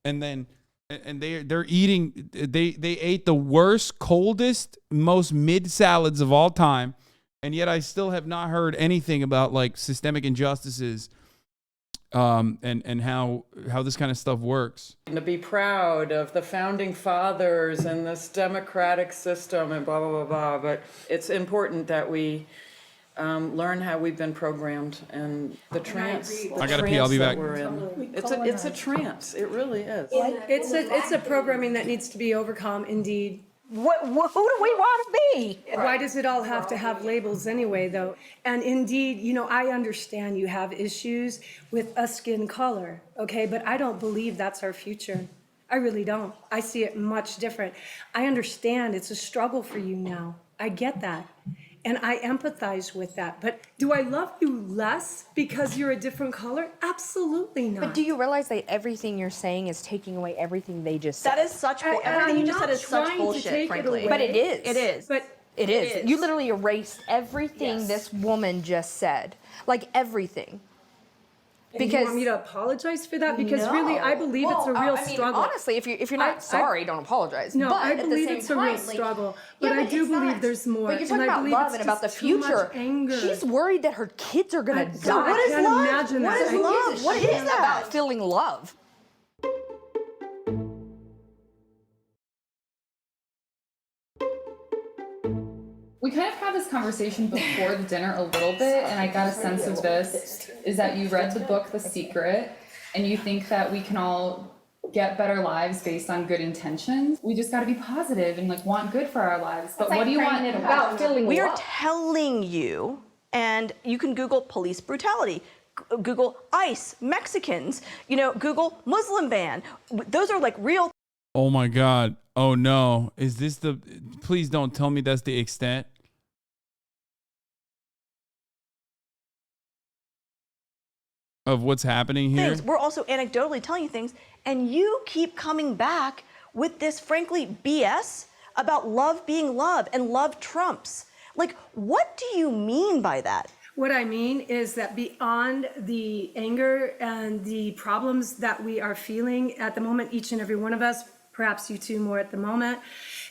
And then, and they're eating, they ate the worst, coldest, most mid salads of all time. And yet I still have not heard anything about like systemic injustices and how this kind of stuff works. And to be proud of the founding fathers and this democratic system and blah, blah, blah, blah. But it's important that we learn how we've been programmed and the trance. I gotta pee, I'll be back. It's a trance. It really is. It's a programming that needs to be overcome, indeed. Who do we want to be? Why does it all have to have labels anyway, though? And indeed, you know, I understand you have issues with a skin color, okay? But I don't believe that's our future. I really don't. I see it much different. I understand it's a struggle for you now. I get that. And I empathize with that. But do I love you less because you're a different color? Absolutely not. But do you realize that everything you're saying is taking away everything they just said? That is such bullshit. Everything you just said is such bullshit, frankly. But it is. It is. But it is. You literally erased everything this woman just said. Like everything. Because you want me to apologize for that? Because really, I believe it's a real struggle. Honestly, if you're not sorry, don't apologize. No, but I at the believe same it's a time, real struggle. But I do believe there's more. But you're talking about love and about the future. She's worried that her kids are gonna die. What is love? What is love? What is that? About feeling love. We kind of had this conversation before the dinner a little bit, and I got a sense of this, is that you read the book, The Secret, and you think that we can all get better lives based on good intentions. We just got to be positive and like want good for our lives. But what do you want about feeling We are love? telling you, and you can Google police brutality, Google ICE, Mexicans, you know, Google Muslim ban. Those are like real. Oh my God. Oh no. Is this please don't tell me that's the extent. Of what's happening here. Things. We're also anecdotally telling you things, and you keep coming back with this, frankly, BS about love being love and love trumps. Like, what do you mean by that? What I mean is that beyond the anger and the problems that we are feeling at the moment, each and every one of us, perhaps you two more at the moment,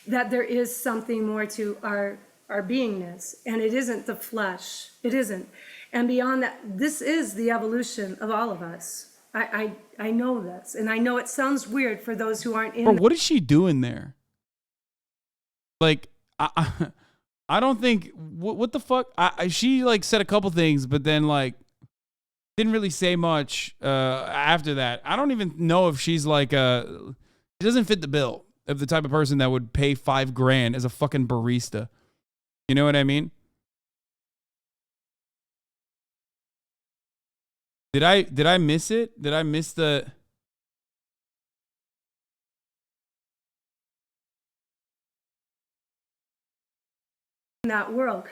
that there is something more to our beingness, and it isn't the flesh. It isn't. And beyond that, this is the evolution of all of us. I know this, and I know it sounds weird for those who aren't in. Bro, what is she doing there? Like, I don't think, what the fuck? She like said a couple things, but then like didn't really say much after that. I don't even know if she's like she doesn't fit the bill of the type of person that would pay $5,000 as a fucking barista. You know what I mean? Did I miss it? Did I miss the? In that world.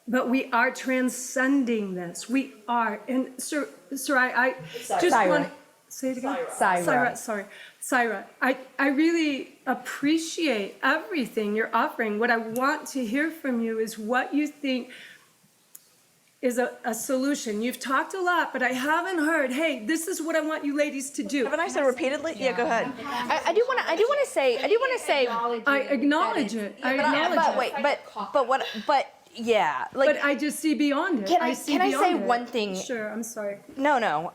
But we are transcending this. We are. And sir, I just want to say it again. Syra. I really appreciate everything you're offering. What I want to hear from you is what you think is a solution. You've talked a lot, but I haven't heard, hey, this is what I want you ladies to do. Haven't I said repeatedly? Yeah, go ahead. I do want to say. I acknowledge it. I acknowledge it. But yeah, like. But I just see beyond it. Can I say one thing? Sure, I'm sorry. No.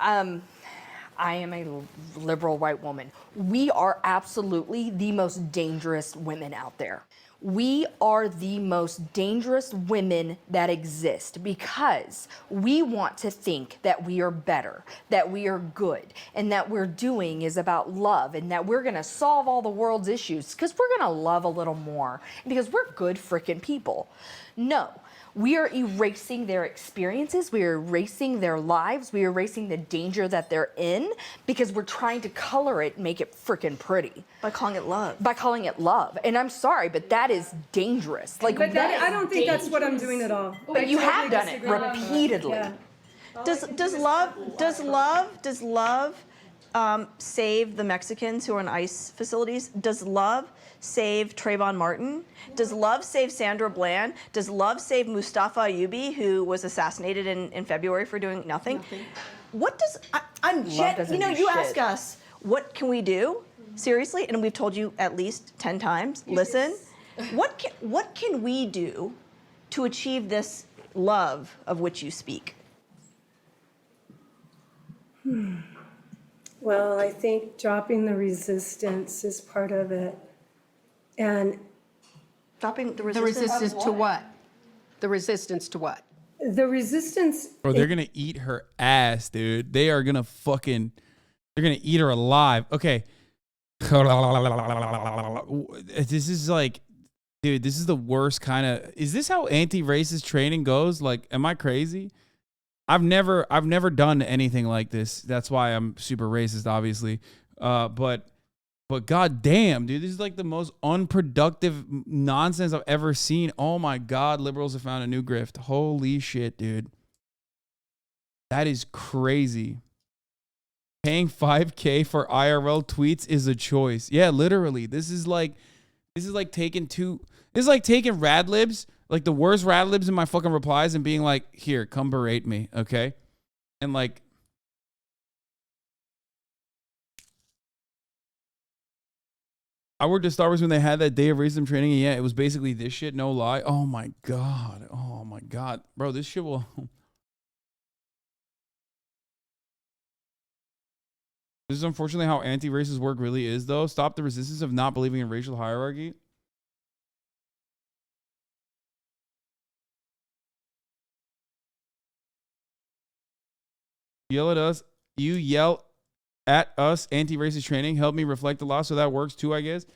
I am a liberal white woman. We are absolutely the most dangerous women out there. We are the most dangerous women that exist because we want to think that we are better, that we are good, and that we're doing is about love, and that we're gonna solve all the world's issues because we're gonna love a little more, because we're good freaking people. No. We are erasing their experiences. We are erasing their lives. We are erasing the danger that they're in because we're trying to color it and make it freaking pretty. By calling it love. By calling it love. And I'm sorry, but that is dangerous. Like, but I don't think that's what I'm doing at all. But you have done it repeatedly. Yeah. Does love save the Mexicans who are in ICE facilities? Does love save Trayvon Martin? Does love save Sandra Bland? Does love save Mustafa Ayyubi, who was assassinated in February for doing nothing? What does you ask us, what can we do? Seriously, and we've told you at least 10 times. Listen, what can we do to achieve this love of which you speak? Well, I think dropping the resistance is part of it. And dropping the resistance to what? The resistance to what? The resistance. Bro, they're gonna eat her ass, dude. They are gonna they're gonna eat her alive. Okay. This is like, dude, this is the worst kind of. Is this how anti-racist training goes? Like, am I crazy? I've never done anything like this. That's why I'm super racist, obviously. But goddamn, dude, this is like the most unproductive nonsense I've ever seen. Oh my God, liberals have found a new grift. Holy shit, dude. That is crazy. Paying $5,000 for IRL tweets is a choice. Yeah, literally. This is like taking rad libs, like the worst rad libs in my fucking replies, and being like, here, come berate me, okay? And like, I worked at Star Wars when they had that day of racism training, and yeah, it was basically this shit, no lie. Oh my God. Bro, this shit will... This is unfortunately how anti-racist work really is, though. Stop the resistance of not believing in racial hierarchy. Yell at us. You yell at us, anti-racist training. Help me reflect the law, so that works too, I guess.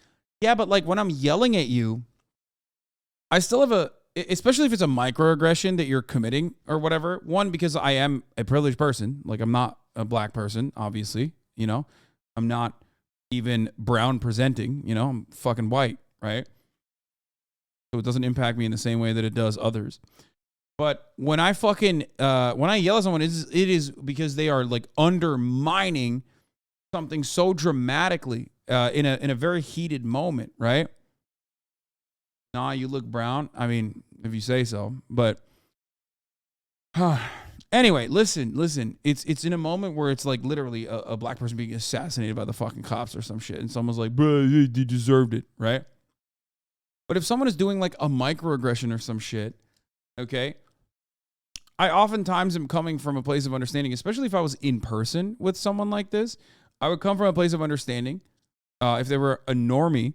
Yeah, but like when I'm yelling at you, I still have especially if it's a microaggression that you're committing or whatever. One, because I am a privileged person. Like, I'm not a black person, obviously. You know, I'm not even brown presenting, you know, I'm fucking white, right? So it doesn't impact me in the same way that it does others. But when I when I yell at someone, it is because they are like undermining something so dramatically in a very heated moment, right? Nah, you look brown. I mean, if you say so, but anyway, listen. It's in a moment where it's like literally a black person being assassinated by the fucking cops or some shit, and someone's like, bro, you deserved it, right? But if someone is doing like a microaggression or some shit, okay, I oftentimes am coming from a place of understanding, especially if I was in person with someone like this. I would come from a place of understanding. If they were a normie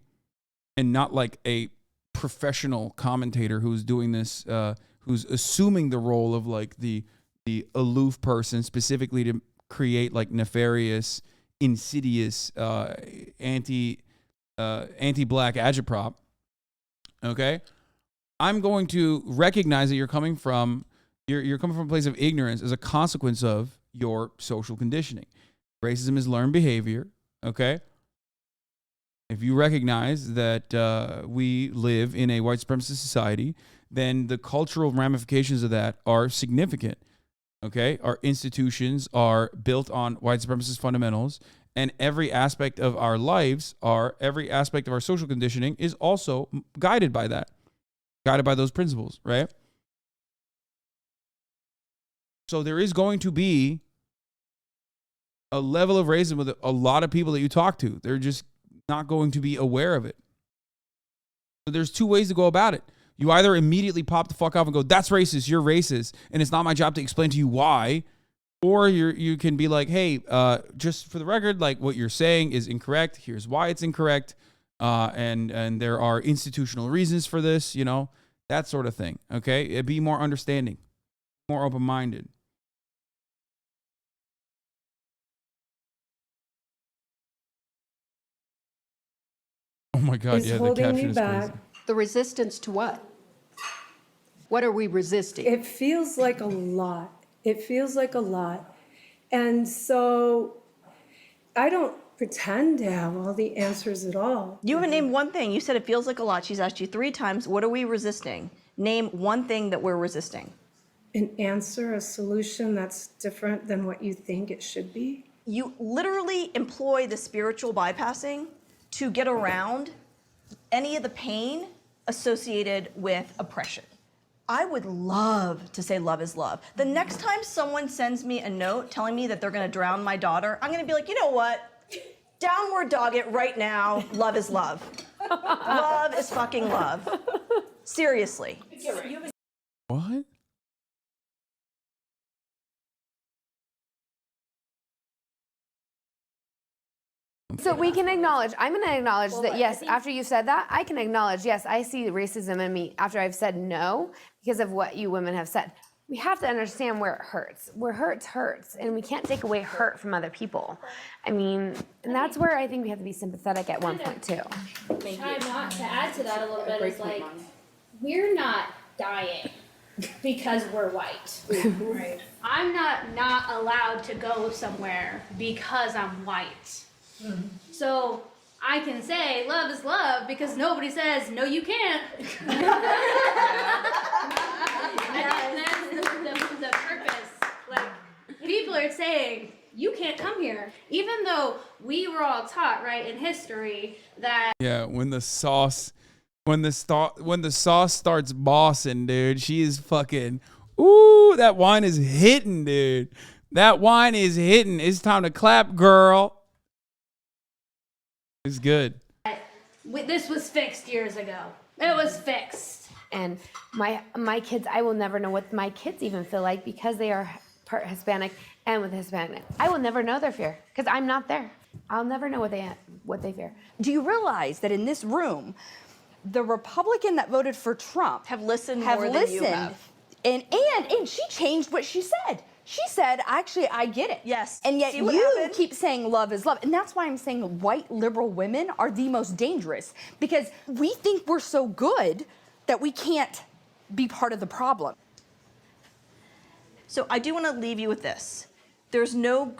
and not like a professional commentator who's doing this, who's assuming the role of like the aloof person specifically to create like nefarious, insidious, anti-black agitprop. Okay, I'm going to recognize that you're coming from a place of ignorance as a consequence of your social conditioning. Racism is learned behavior. Okay. If you recognize that we live in a white supremacist society, then the cultural ramifications of that are significant. Okay, our institutions are built on white supremacist fundamentals, and every aspect of our lives, every aspect of our social conditioning is also guided by that, guided by those principles, right? So there is going to be a level of racism with a lot of people that you talk to. They're just not going to be aware of it. So there's two ways to go about it. You either immediately pop the fuck off and go, that's racist, you're racist, and it's not my job to explain to you why. Or you can be like, hey, just for the record, like what you're saying is incorrect. Here's why it's incorrect. And there are institutional reasons for this, you know, that sort of thing. Okay. Be more understanding, more open-minded. Oh my God. Is Yeah. The holding caption me is back. crazy. The resistance to what? What are we resisting? It feels like a lot. It feels like a lot. And so I don't pretend to have all the answers at all. You haven't named one thing. You said it feels like a lot. She's asked you 3 times, what are we resisting? Name one thing that we're resisting. An answer, a solution that's different than what you think it should be. You literally employ the spiritual bypassing to get around any of the pain associated with oppression. I would love to say love is love. The next time someone sends me a note telling me that they're gonna drown my daughter, I'm gonna be like, you know what? Downward dog it right now. Love is love. Love is fucking love. Seriously. What? So we can acknowledge, I'm going to acknowledge that, yes, after you said that, I can acknowledge, yes, I see racism in me after I've said no because of what you women have said. We have to understand where it hurts. Where hurts, hurts. And we can't take away hurt from other people. I mean, and that's where I think we have to be sympathetic at one point, too. Try not to add to that a little bit is like, we're not dying because we're white. Right. I'm not allowed to go somewhere because I'm white. So I can say love is love because nobody says no you can't. That's the purpose. Like people are saying you can't come here, even though we were all taught right in history that. Yeah, when the sauce starts bossing, dude, she is fucking. Ooh, that wine is hitting, dude. That wine is hitting. It's time to clap, girl. It's good. This was fixed years ago. It was fixed. And my kids, I will never know what my kids even feel like because they are part Hispanic and with Hispanic. I will never know their fear because I'm not there. I'll never know what they fear. Do you realize that in this room, the Republican that voted for Trump have listened more than you have. And she changed what she said. She said, actually, I get it. Yes. And yet See what you happened? keep saying love is love. And that's why I'm saying white liberal women are the most dangerous because we think we're so good that we can't be part of the problem. So I do want to leave you with this. There's no,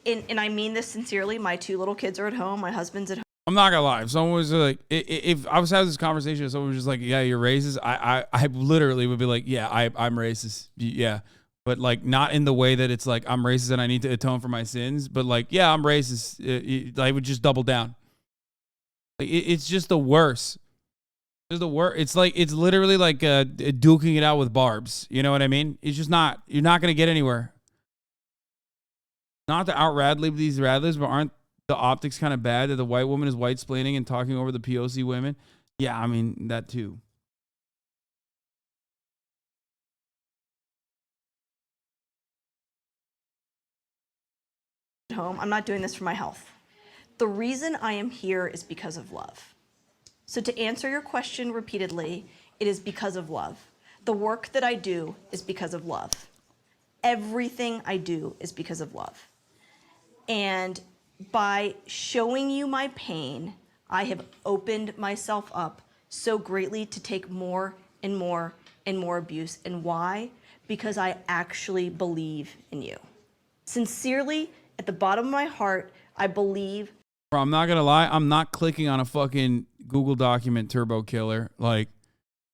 and I mean this sincerely, my 2 little kids are at home, my husband's at home. I'm not gonna lie. If someone was like, if I was having this conversation, and someone was just like, "Yeah, you're racist," I literally would be like, "Yeah, I'm racist." Yeah, but like not in the way that it's like I'm racist and I need to atone for my sins. But like, yeah, I'm racist. I would just double down. It's just the worst. It's the worst. It's like it's literally like duking it out with barbs. You know what I mean? It's just not. You're not gonna get anywhere. Not to out-rad-lib these radlibs, but aren't the optics kind of bad that the white woman is white-splaining and talking over the POC women? Yeah, I mean, that too. home. I'm not doing this for my health. The reason I am here is because of love. So to answer your question repeatedly, it is because of love. The work that I do is because of love. Everything I do is because of love. And by showing you my pain, I have opened myself up so greatly to take more and more and more abuse. And why? Because I actually believe in you. Sincerely, at the bottom of my heart, I believe. Bro, I'm not gonna lie, I'm not clicking on a fucking Google document turbo killer. Like,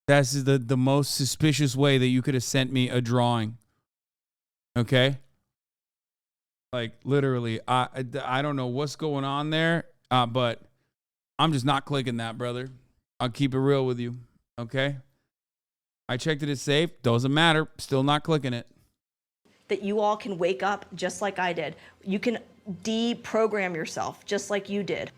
that's the most suspicious way that you could have sent me a drawing. Okay? Like, literally, I don't know what's going on there, but I'm just not clicking that, brother. I'll keep it real with you. Okay? I checked it as safe. Doesn't matter. Still not clicking it. That you all can wake up just like I did. You can deprogram yourself just like you did.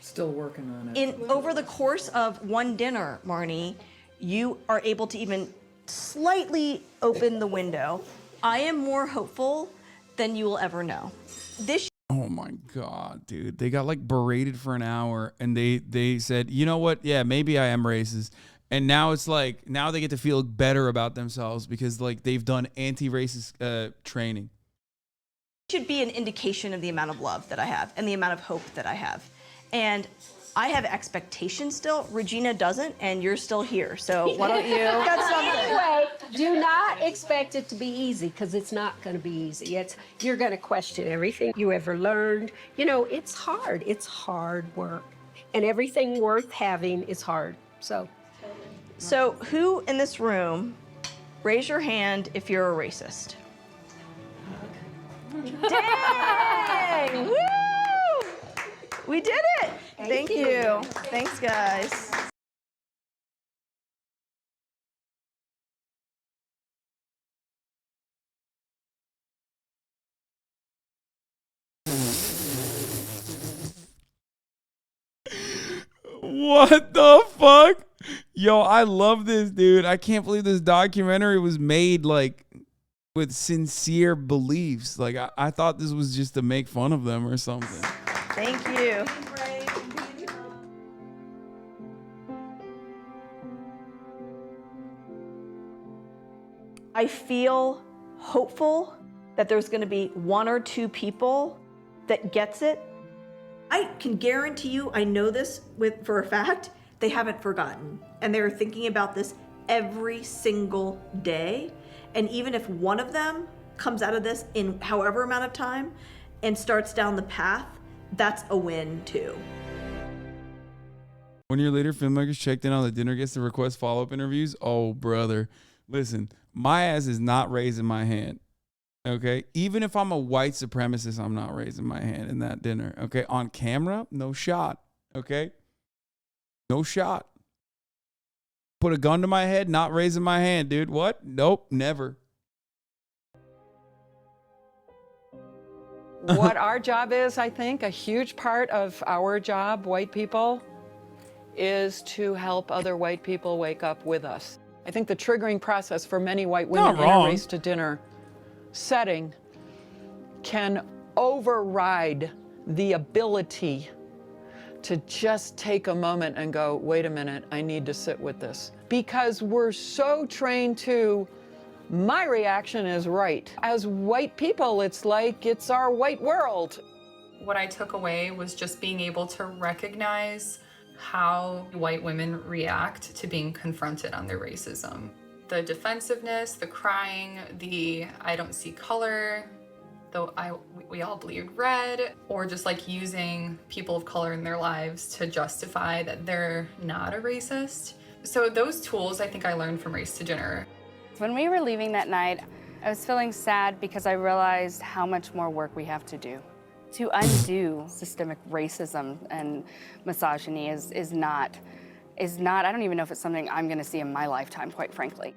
Still working on it. Over the course of one dinner, Marnie, you are able to even slightly open the window. I am more hopeful than you will ever know. Oh my God, dude. They got like berated for an hour and they said, you know what? Yeah, maybe I am racist. And now it's like, now they get to feel better about themselves because like they've done anti-racist training. Should be an indication of the amount of love that I have and the amount of hope that I have. And I have expectations still. Regina doesn't, and you're still here. So why don't you? Got something. Anyway, do not expect it to be easy because it's not going to be easy. You're going to question everything you ever learned. You know, it's hard. It's hard work, and everything worth having is hard. So who in this room, raise your hand if you're a racist. Dang! Woo! We did it! Thank you. Thanks, guys. What the fuck? Yo, I love this, dude. I can't believe this documentary was made like with sincere beliefs. Like I thought this was just to make fun of them or something. Thank you. I feel hopeful that there's going to be one or two people that gets it. I can guarantee you, I know this for a fact, they haven't forgotten. And they're thinking about this every single day. And even if one of them comes out of this in however amount of time and starts down the path, that's a win too. 1 year later, filmmakers checked in on the dinner guests to request follow-up interviews. Oh, brother. Listen, my ass is not raising my hand. Okay? Even if I'm a white supremacist, I'm not raising my hand in that dinner. Okay? On camera, no shot. Okay? No shot. Put a gun to my head, not raising my hand, dude. What? Nope, never. What our job is, I think, a huge part of our job, white people, is to help other white people wake up with us. I think the triggering process for many white women in a race to dinner setting can override the ability to just take a moment and go, wait a minute, I need to sit with this. Because we're so trained to, my reaction is right. As white people, it's like it's our white world. What I took away was just being able to recognize how white women react to being confronted on their racism. The defensiveness, the crying, the I don't see color, though we all bleed red, or just like using people of color in their lives to justify that they're not a racist. So those tools I think I learned from Race to Dinner. When we were leaving that night, I was feeling sad because I realized how much more work we have to do. To undo systemic racism and misogyny is not, I don't even know if it's something I'm gonna see in my lifetime, quite frankly.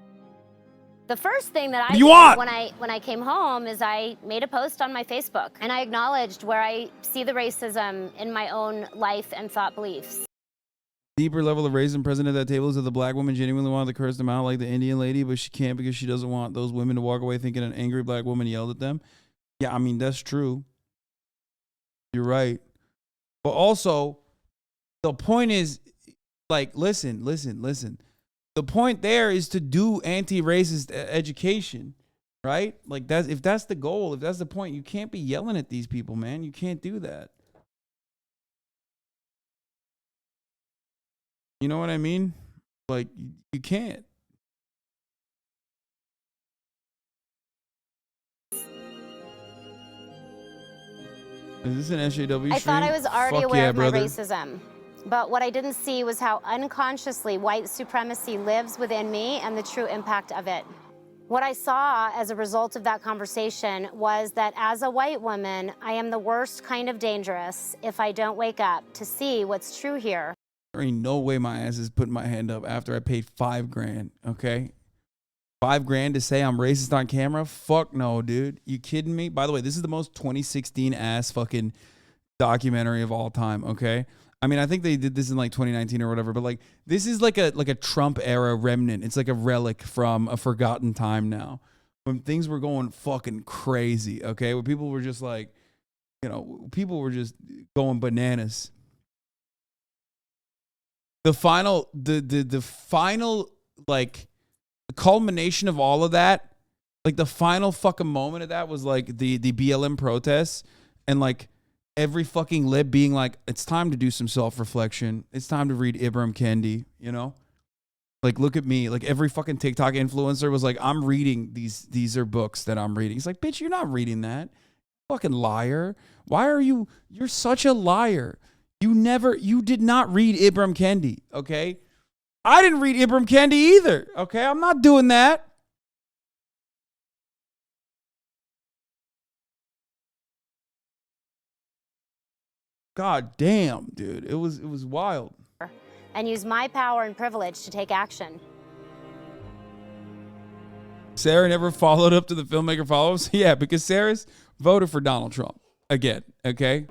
The first thing that I did when I came home is I made a post on my Facebook and I acknowledged where I see the racism in my own life and thought beliefs. Deeper level of racism present at that table is that the black woman genuinely wanted to curse them out like the Indian lady, but she can't because she doesn't want those women to walk away thinking an angry black woman yelled at them. Yeah, I mean, that's true. You're right. But also, the point is, like, listen. The point there is to do anti-racist education, right? Like, if that's the goal, if that's the point, you can't be yelling at these people, man. You can't do that. You know what I mean? Like, you can't. Is this an SJW stream? I thought I was already Fuck aware yeah, of my brother. racism. But what I didn't see was how unconsciously white supremacy lives within me and the true impact of it. What I saw as a result of that conversation was that as a white woman, I am the worst kind of dangerous if I don't wake up to see what's true here. There ain't no way my ass is putting my hand up after I paid $5,000, okay? $5,000 to say I'm racist on camera? Fuck no, dude. You kidding me? By the way, this is the most 2016 ass fucking documentary of all time, okay? I mean, I think they did this in like 2019 or whatever, but like this is like a Trump era remnant. It's like a relic from a forgotten time now when things were going fucking crazy, okay? Where people were just like, you know, people were just going bananas. The final like the culmination of all of that, like the final fucking moment of that was like the BLM protests and like every fucking lib being like, it's time to do some self-reflection. It's time to read Ibram Kendi, you know? Like, look at me. Like every fucking TikTok influencer was like, I'm reading these are books that I'm reading. It's like, bitch, you're not reading that. Fucking liar. Why are you're such a liar. You did not read Ibram Kendi, okay? I didn't read Ibram Kendi either, okay? I'm not doing that. God damn, dude. It was wild. And use my power and privilege to take action. Sarah never followed up to the filmmaker follow-ups? Yeah, because Sarah's voted for Donald Trump again, okay?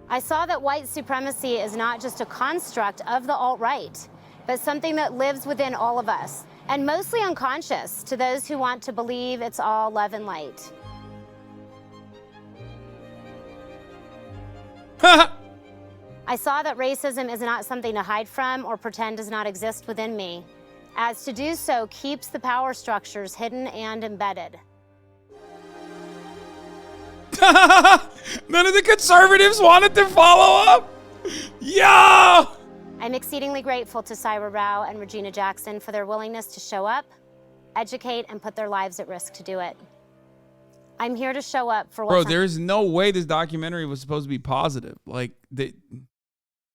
I saw that white supremacy is not just a construct of the alt-right, but something that lives within all of us, and mostly unconscious to those who want to believe it's all love and light. I saw that racism is not something to hide from or pretend does not exist within me, as to do so keeps the power structures hidden and embedded. None of the conservatives wanted to follow up? Yeah! I'm exceedingly grateful to Syra Rao and Regina Jackson for their willingness to show up, educate, and put their lives at risk to do it. I'm here to show up for what— Bro, there's no way this documentary was supposed to be positive. Like, this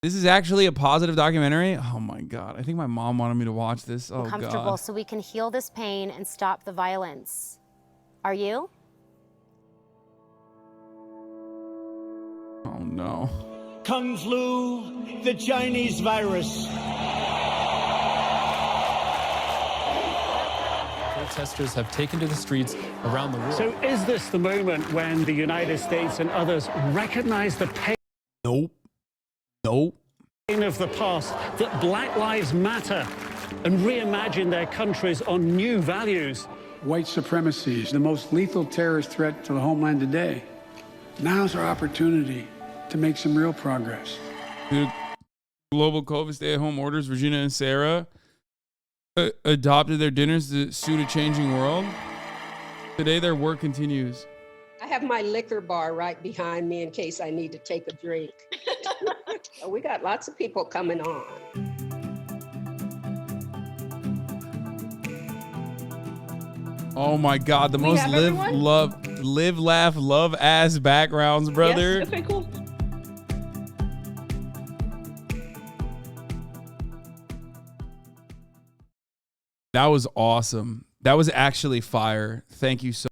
is actually a positive documentary? Oh my God. I think my mom wanted me to watch this. Oh comfortable God. so we can heal this pain and stop the violence. Are you? Oh no. Kung flu, the Chinese virus. Protesters have taken to the streets around the world. So is this the moment when the United States and others recognize the pain Nope. of the past, that Black Lives Matter, and reimagine their countries on new values? White supremacy is the most lethal terrorist threat to the homeland today. Now's our opportunity to make some real progress. Dude, global COVID stay-at-home orders, Regina and Sarah adopted their dinners to suit a changing world. Today, their work continues. I have my liquor bar right behind me in case I need to take a drink. We got lots of people coming on. Oh my God, the most live, laugh, love ass backgrounds, brother. Yes, okay, cool. That was awesome. That was actually fire. Thank you so